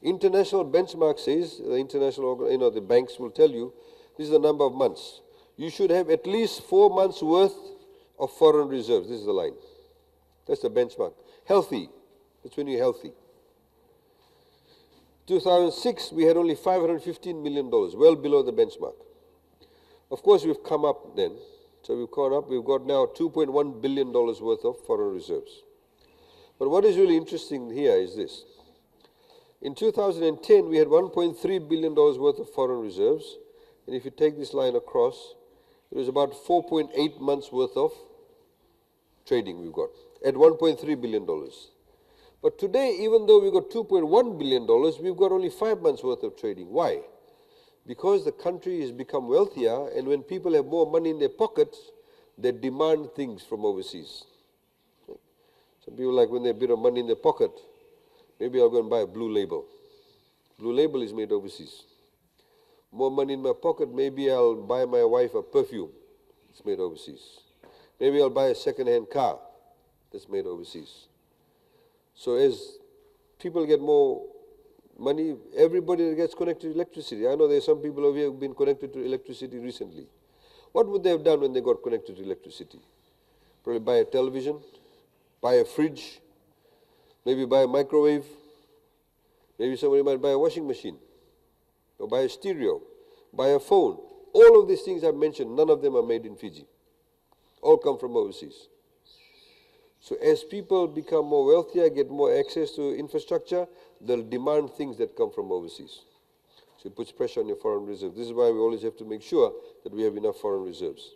International benchmark says, the banks will tell you, this is the number of months. You should have at least 4 months worth of foreign reserves. This is the line. That's the benchmark. Healthy. That's when you're healthy. 2006, we had only $515 million, well below the benchmark. Of course, we've come up then. So we've gone up. We've got now $2.1 billion worth of foreign reserves. But what is really interesting here is this. In 2010, we had $1.3 billion worth of foreign reserves. And if you take this line across, it was about 4.8 months worth of trading we've got at $1.3 billion. But today, even though we've got $2.1 billion, we've got only 5 months worth of trading. Why? Because the country has become wealthier, and when people have more money in their pockets, they demand things from overseas. Some people like when they have a bit of money in their pocket, maybe I'll go and buy a Blue Label. Blue Label is made overseas. More money in my pocket, maybe I'll buy my wife a perfume. It's made overseas. Maybe I'll buy a second-hand car that's made overseas. So as people get more money, everybody gets connected to electricity. I know there are some people over here who've been connected to electricity recently. What would they have done when they got connected to electricity? Probably buy a television, buy a fridge, maybe buy a microwave, maybe somebody might buy a washing machine, or buy a stereo, buy a phone. All of these things I've mentioned, none of them are made in Fiji. All come from overseas. So as people become more wealthier, get more access to infrastructure, they'll demand things that come from overseas. So it puts pressure on your foreign reserves. This is why we always have to make sure that we have enough foreign reserves.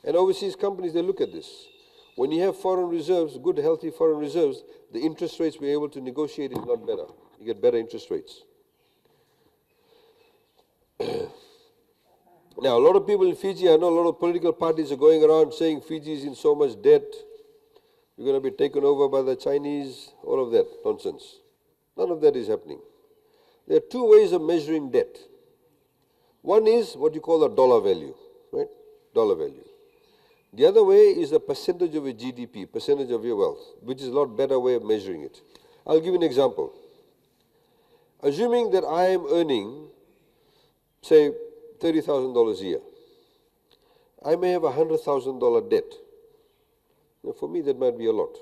And overseas companies, they look at this. When you have foreign reserves, good, healthy foreign reserves, the interest rates we're able to negotiate is a lot better. You get better interest rates. Now, a lot of people in Fiji, I know a lot of political parties are going around saying Fiji is in so much debt, we're going to be taken over by the Chinese, all of that nonsense. None of that is happening. There are two ways of measuring debt. One is what you call the dollar value, right? Dollar value. The other way is the percentage of your GDP, percentage of your wealth, which is a lot better way of measuring it. I'll give you an example. Assuming that I am earning, say, $30,000 a year. I may have a $100,000 debt. Now, for me, that might be a lot.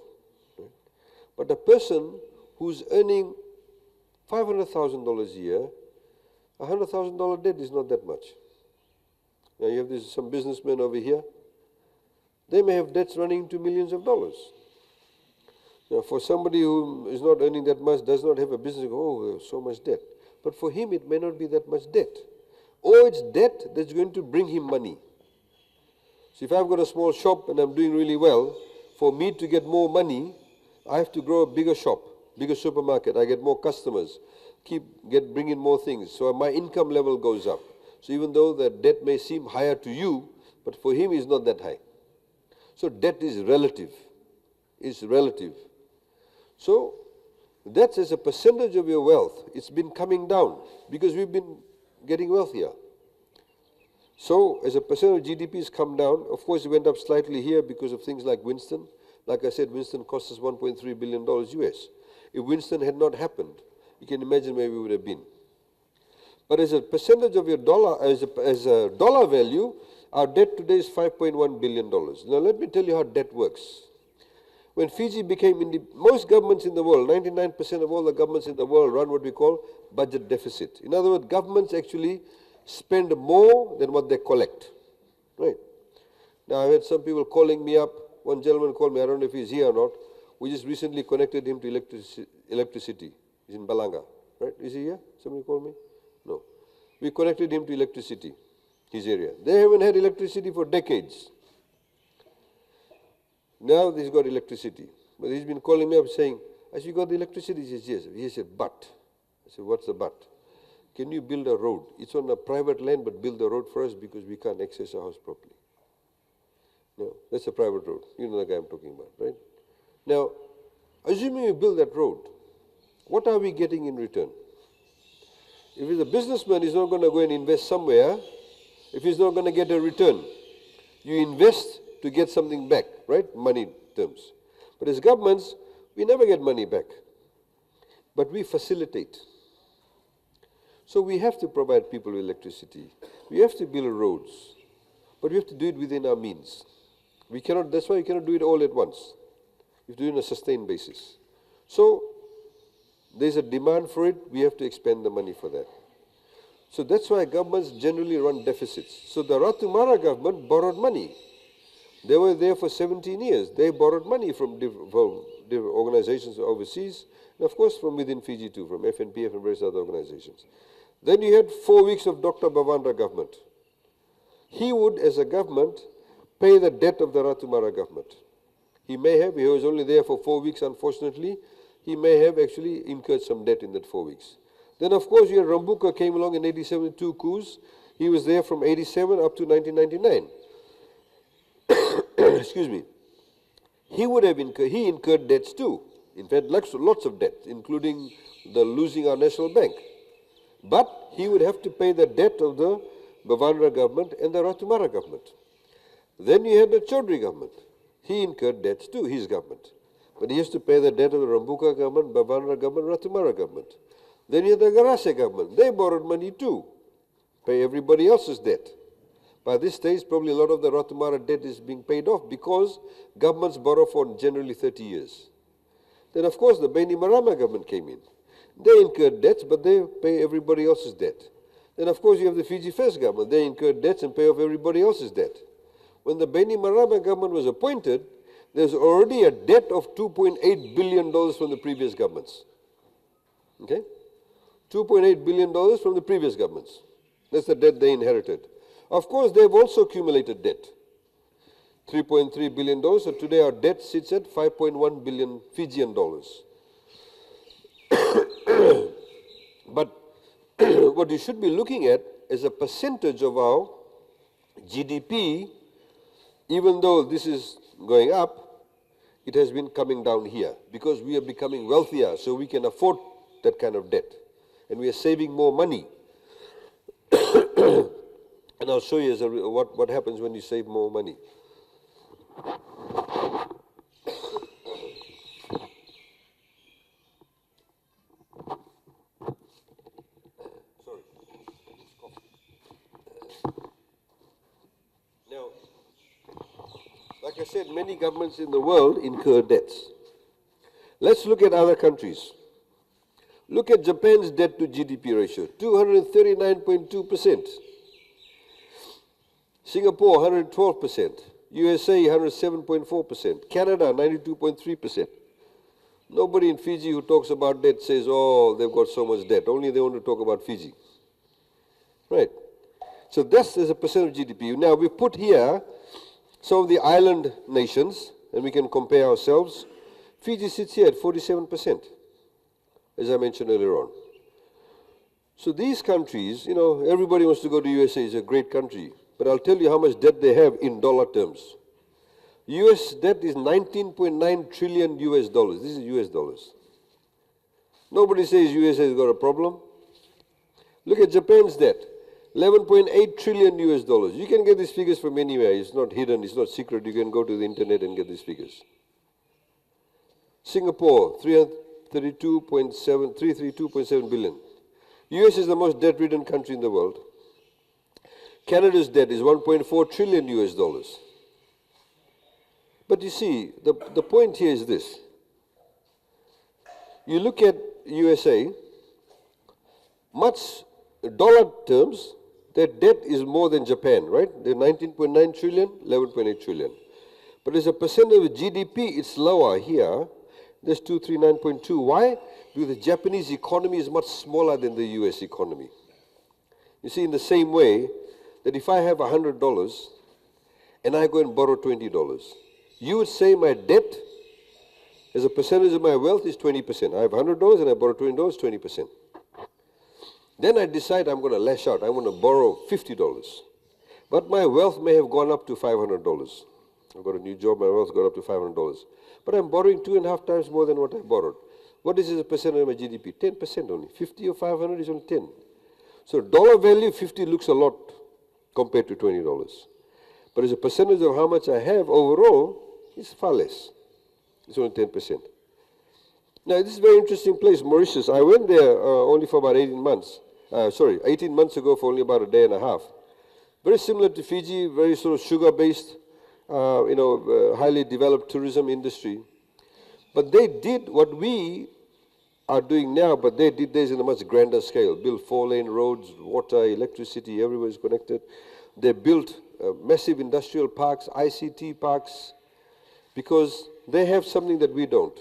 Right? But a person who's earning $500,000 a year, a $100,000 debt is not that much. Now, you have some businessmen over here. They may have debts running to millions of dollars. Now, for somebody who is not earning that much, does not have a business, oh, so much debt. But for him, it may not be that much debt. Or it's debt that's going to bring him money. So if I've got a small shop and I'm doing really well, for me to get more money, I have to grow a bigger shop, bigger supermarket. I get more customers, bring in more things. So my income level goes up. So even though the debt may seem higher to you, but for him it's not that high. So debt is relative. It's relative. So That's as a percentage of your wealth. It's been coming down because we've been getting wealthier. So as a percent of GDP has come down. Of course, it went up slightly here because of things like Winston. Like I said, Winston cost us $1.3 billion US. If Winston had not happened, you can imagine where we would have been. But as a percentage of your dollar, as a dollar value, our debt today is $5.1 billion. Now let me tell you how debt works. When Fiji became most governments in the world, 99% of all the governments in the world run what we call budget deficit. In other words, governments actually spend more than what they collect. Right? Now I had some people calling me up. One gentleman called me, I don't know if he's here or not. We just recently connected him to electricity. He's in Balanga. Right? Is he here? Somebody called me? No. We connected him to electricity, his area. They haven't had electricity for decades. Now he's got electricity. But he's been calling me up saying, "Has you got the electricity?" He says, "Yes." He said, "But." I said, "What's the but?" "Can you build a road? It's on a private land, but build the road for us because we can't access our house properly." No, that's a private road. You know the guy I'm talking about, right? Now, assuming we build that road, what are we getting in return? If he's a businessman, he's not going to go and invest somewhere if he's not going to get a return. You invest to get something back, right? Money terms. But as governments, we never get money back. But we facilitate. So we have to provide people with electricity. We have to build roads. But we have to do it within our means. We cannot, that's why you cannot do it all at once. You have to do it on a sustained basis. So there's a demand for it, we have to expend the money for that. So that's why governments generally run deficits. So the Ratu Mara government borrowed money. They were there for 17 years. They borrowed money from different organizations overseas, and of course from within Fiji too, from FNPF and various other organizations. Then you had 4 weeks of Dr. Bavandra government. He would, as a government, pay the debt of the Ratu Mara government. He was only there for 4 weeks, unfortunately. He may have actually incurred some debt in that 4 weeks. Then, of course, you had Rambuka came along in 87 with 2 coups. He was there from 87 up to 1999. Excuse me. He would have incurred debts too. In fact, lots of debts, including the losing our national bank. But he would have to pay the debt of the Bavandra government and the Ratu Mara government. Then you had the Chaudhry government. He incurred debts too, his government. But he has to pay the debt of the Rambuka government, Bavandra government, Ratu Mara government. Then you had the Garase government. They borrowed money too. Pay everybody else's debt. By this stage, probably a lot of the Ratu Mara debt is being paid off because governments borrow for generally 30 years. Then, of course, the Baini Marama government came in. They incurred debts, but they pay everybody else's debt. Then, of course, you have the Fiji First government. They incurred debts and pay off everybody else's debt. When the Baini Marama government was appointed, there's already a debt of $2.8 billion from the previous governments. Okay? $2.8 billion from the previous governments. That's the debt they inherited. Of course, they've also accumulated debt. $3.3 billion. So today our debt sits at 5.1 billion Fijian dollars. But what you should be looking at is a percentage of our GDP, even though this is going up, it has been coming down here because we are becoming wealthier, so we can afford that kind of debt. And we are saving more money. And I'll show you what happens when you save more money. Sorry. Now, like I said, many governments in the world incur debts. Let's look at other countries. Look at Japan's debt to GDP ratio, 239.2%. Singapore, 112%. USA, 107.4%. Canada, 92.3%. Nobody in Fiji who talks about debt says, oh, they've got so much debt. Only they want to talk about Fiji. Right. So that's as a percent of GDP. Now, we put here some of the island nations, and we can compare ourselves. Fiji sits here at 47%, as I mentioned earlier on. So these countries, you know, everybody wants to go to USA. It's a great country. But I'll tell you how much debt they have in dollar terms. US debt is 19.9 trillion US dollars. This is US dollars. Nobody says USA has got a problem. Look at Japan's debt, 11.8 trillion US dollars. You can get these figures from anywhere. It's not hidden, it's not secret. You can go to the internet and get these figures. Singapore, 332.7 billion. US is the most debt-ridden country in the world. Canada's debt is 1.4 trillion US dollars. But you see, the point here is this. You look at USA, much dollar terms, their debt is more than Japan, right? They're 19.9 trillion, 11.8 trillion. But as a percentage of GDP, it's lower here. There's 239.2. Why? Because the Japanese economy is much smaller than the US economy. You see, in the same way, that if I have $100 and I go and borrow $20, you would say my debt as a percentage of my wealth is 20%. I have $100 and I borrow $20, 20%. Then I decide I'm going to lash out. I want to borrow $50. But my wealth may have gone up to $500. I've got a new job, my wealth's gone up to $500. But I'm borrowing 2.5 times more than what I borrowed. What is a percentage of my GDP? 10% only. 50 or 500 is only 10. So dollar value, 50 looks a lot compared to $20. But as a percentage of how much I have overall, it's far less. It's only 10%. Now, this is a very interesting place, Mauritius. I went there only for about 18 months. 18 months ago for only about a day and a half. Very similar to Fiji, very sort of sugar-based, highly developed tourism industry. But they did what we are doing now, but they did this in a much grander scale. Built 4-lane roads, water, electricity, everywhere is connected. They built massive industrial parks, ICT parks, because they have something that we don't.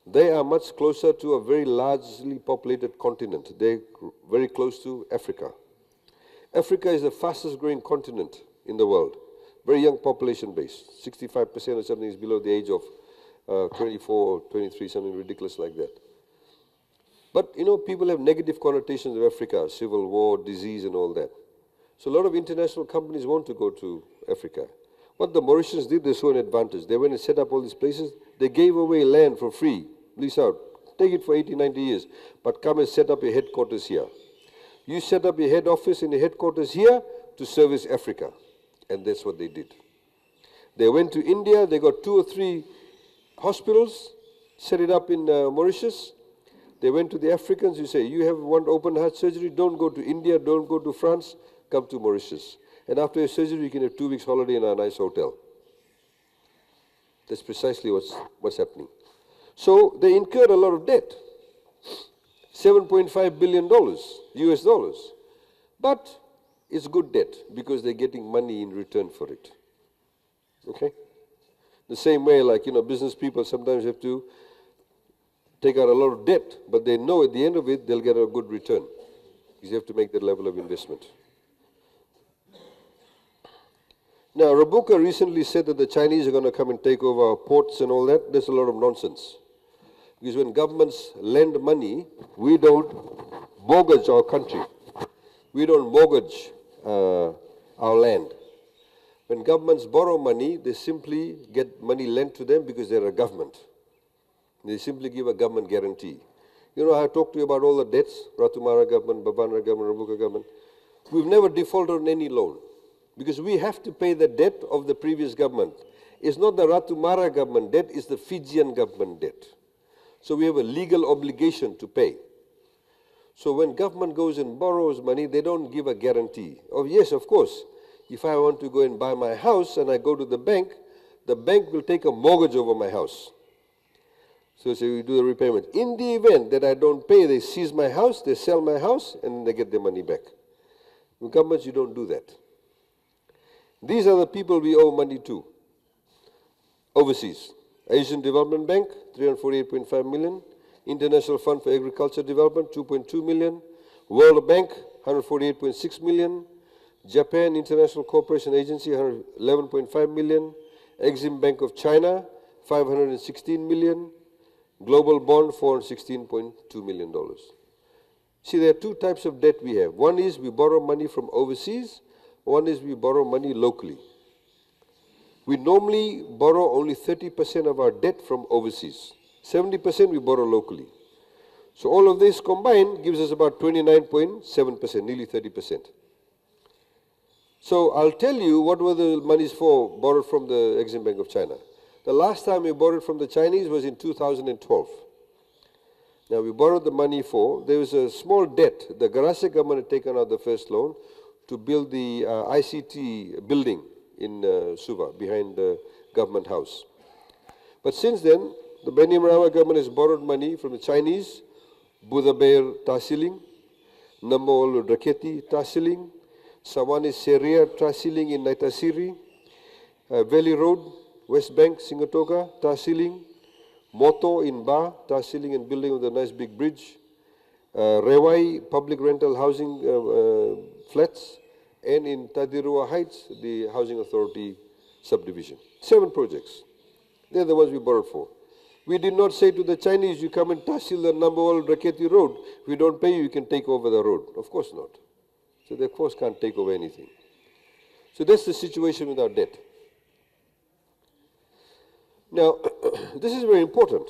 They are much closer to a very largely populated continent. They're very close to Africa. Africa is the fastest growing continent in the world. Very young population base. 65% or something is below the age of 24 or 23, something ridiculous like that. But, people have negative connotations of Africa, civil war, disease and all that. So a lot of international companies want to go to Africa. What the Mauritians did, they saw an advantage. They went and set up all these places. They gave away land for free. Lease out. Take it for 80, 90 years. But come and set up your headquarters here. You set up your head office and your headquarters here to service Africa. And that's what they did. They went to India. They got 2 or 3 hospitals, set it up in Mauritius. They went to the Africans. You say, you want open heart surgery? Don't go to India. Don't go to France. Come to Mauritius. And after your surgery, you can have 2 weeks holiday in a nice hotel. That's precisely what's happening. So they incurred a lot of debt, $7.5 billion US dollars. But it's good debt because they're getting money in return for it. Okay? The same way, like, business people sometimes have to take out a lot of debt, but they know at the end of it, they'll get a good return because you have to make that level of investment. Now, Rabuka recently said that the Chinese are going to come and take over our ports and all that. There's a lot of nonsense. Because when governments lend money, we don't mortgage our country. We don't mortgage our land. When governments borrow money, they simply get money lent to them because they're a government. They simply give a government guarantee. I talked to you about all the debts, Ratumara government, Babana government, Rabuka government. We've never defaulted on any loan because we have to pay the debt of the previous government. It's not the Ratumara government debt, it's the Fijian government debt. So we have a legal obligation to pay. So when government goes and borrows money, they don't give a guarantee. Oh yes, of course, if I want to go and buy my house and I go to the bank will take a mortgage over my house. So we do the repayment. In the event that I don't pay, they seize my house, they sell my house, and they get their money back. In governments, you don't do that. These are the people we owe money to. Overseas. Asian Development Bank, 348.5 million. International Fund for Agriculture Development, 2.2 million. World Bank, 148.6 million. Japan International Cooperation Agency, 111.5 million. Exim Bank of China, 516 million. Global Bond, $416.2 million. See, there are 2 types of debt we have. One is we borrow money from overseas. One is we borrow money locally. We normally borrow only 30% of our debt from overseas. 70% we borrow locally. So all of this combined gives us about 29.7%, nearly 30%. So I'll tell you what were the monies for borrowed from the Exim Bank of China. The last time we borrowed from the Chinese was in 2012. Now we borrowed the money for, there was a small debt. The Garase government had taken out the first loan to build the ICT building in Suva, behind the government house. But since then, the Bani Marama government has borrowed money from the Chinese, Budabair Tahsiling, Namol Draketi Tahsiling, Sawani Seria Tahsiling in Naitasiri, Valley Road, West Bank, Singatoga, Tahsiling, Moto in Ba, Tahsiling and building with a nice big bridge, Rewai public rental housing flats, and in Tadirua Heights, the Housing Authority subdivision. 7 projects. They're the ones we borrowed for. We did not say to the Chinese, you come and tahsil the number 1 Raketi road. If we don't pay you, you can take over the road. Of course not. So they of course can't take over anything. So that's the situation with our debt. Now, this is very important.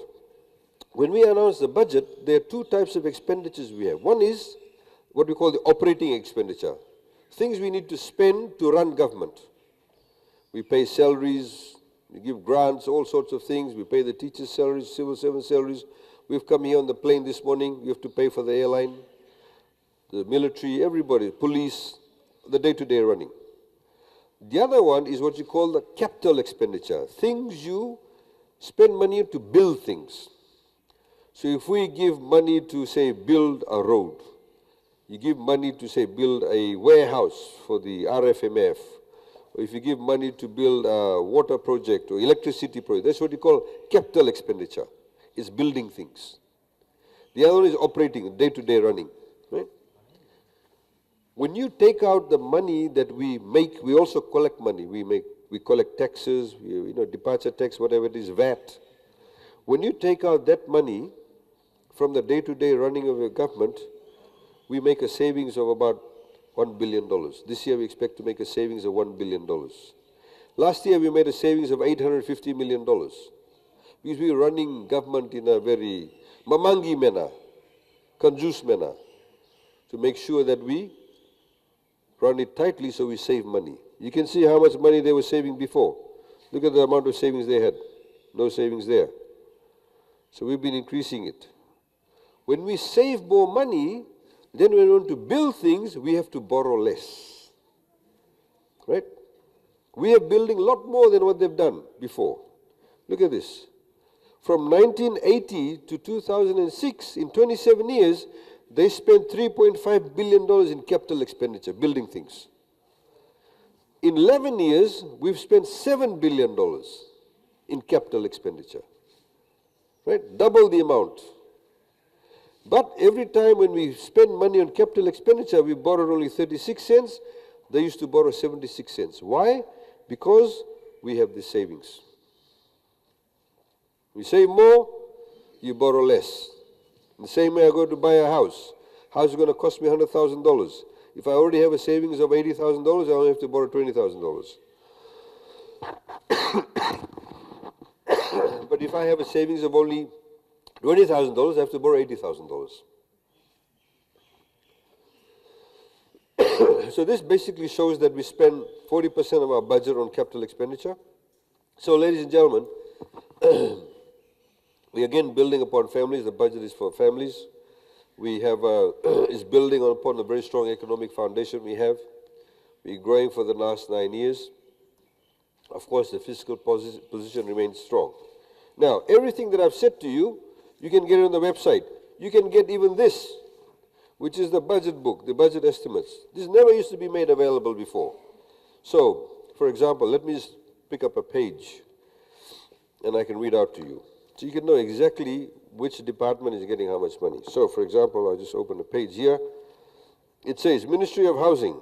When we announce the budget, there are 2 types of expenditures we have. One is what we call the operating expenditure. Things we need to spend to run government. We pay salaries, we give grants, all sorts of things. We pay the teachers' salaries, civil servant salaries. We've come here on the plane this morning. We have to pay for the airline, the military, everybody, police, the day-to-day running. The other one is what you call the capital expenditure. Things you spend money to build things. So if we give money to, say, build a road, you give money to, say, build a warehouse for the RFMF, or if you give money to build a water project or electricity project, that's what you call capital expenditure. It's building things. The other one is operating, day-to-day running. Right? When you take out the money that we make, we also collect money. We collect taxes, departure tax, whatever it is, VAT. When you take out that money from the day-to-day running of your government, we make a savings of about $1 billion. This year we expect to make a savings of $1 billion. Last year we made a savings of $850 million. Because we were running government in a very mamangi manner, conjuice manner, to make sure that we run it tightly so we save money. You can see how much money they were saving before. Look at the amount of savings they had. No savings there. So we've been increasing it. When we save more money, then when we want to build things, we have to borrow less. Right? We are building a lot more than what they've done before. Look at this. From 1980 to 2006, in 27 years, they spent $3.5 billion in capital expenditure, building things. In 11 years, we've spent $7 billion in capital expenditure. Right? Double the amount. But every time when we spend money on capital expenditure, we borrowed only 36 cents. They used to borrow 76 cents. Why? Because we have the savings. We save more, you borrow less. The same way I go to buy a house. House is going to cost me $100,000. If I already have a savings of $80,000, I only have to borrow $20,000. But if I have a savings of only $20,000, I have to borrow $80,000. So this basically shows that we spend 40% of our budget on capital expenditure. So ladies and gentlemen, we again building upon families. The budget is for families. We have is building upon a very strong economic foundation we have. We're growing for the last 9 years. Of course, the fiscal position remains strong. Now, everything that I've said to you, you can get it on the website. You can get even this, which is the budget book, the budget estimates. This never used to be made available before. So, for example, let me just pick up a page and I can read out to you. So you can know exactly which department is getting how much money. So, for example, I'll just open a page here. It says, Ministry of Housing,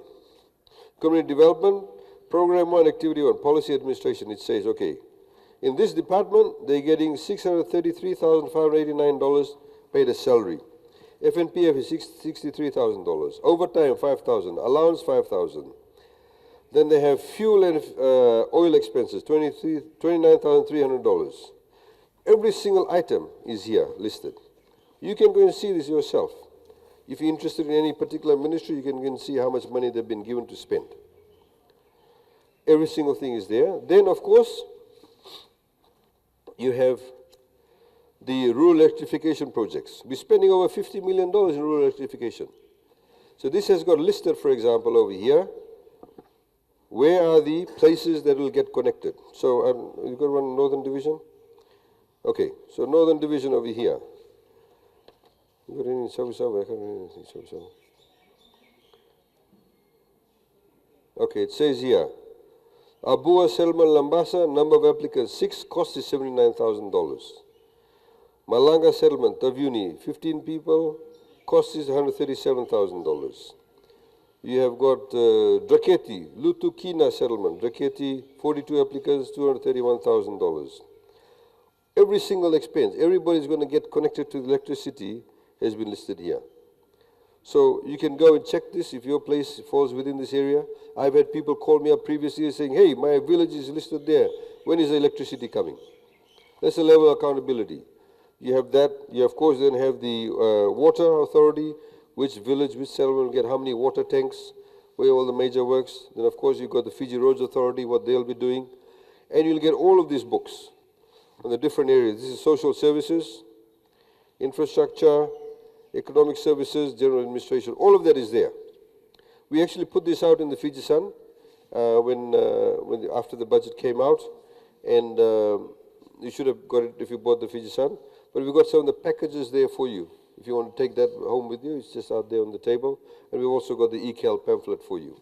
Community Development, Program 1, Activity 1, Policy Administration. It says, okay, in this department, they're getting $633,589 paid as salary. FNPF is $63,000. Overtime, $5,000. Allowance, $5,000. Then they have fuel and oil expenses, $29,300. Every single item is here listed. You can go and see this yourself. If you're interested in any particular ministry, you can go and see how much money they've been given to spend. Every single thing is there. Then, of course, you have the rural electrification projects. We're spending over $50 million in rural electrification. So this has got listed, for example, over here. Where are the places that will get connected? So you've got one Northern Division? Okay, so Northern Division over here. You got any in Savusavu? I can't remember anything in Savusavu. Okay, it says here, Abua Selman Lambasa, number of applicants 6, cost is $79,000. Malanga Settlement, Tavuni, 15 people, cost is $137,000. You have got Draketi, Lutukina Settlement, Draketi, 42 applicants, $231,000. Every single expense, everybody's going to get connected to the electricity has been listed here. So you can go and check this if your place falls within this area. I've had people call me up previously saying, hey, my village is listed there. When is the electricity coming? That's a level of accountability. You have that. You, of course, then have the water authority, which village, which settlement will get how many water tanks, where all the major works. Then, of course, you've got the Fiji Roads Authority, what they'll be doing. And you'll get all of these books on the different areas. This is social services, infrastructure, economic services, general administration. All of that is there. We actually put this out in the Fiji Sun after the budget came out. And you should have got it if you bought the Fiji Sun. But we've got some of the packages there for you. If you want to take that home with you, it's just out there on the table. And we've also got the ECAL pamphlet for you.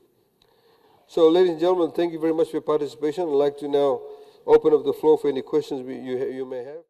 So, ladies and gentlemen, thank you very much for your participation. I'd like to now open up the floor for any questions you may have.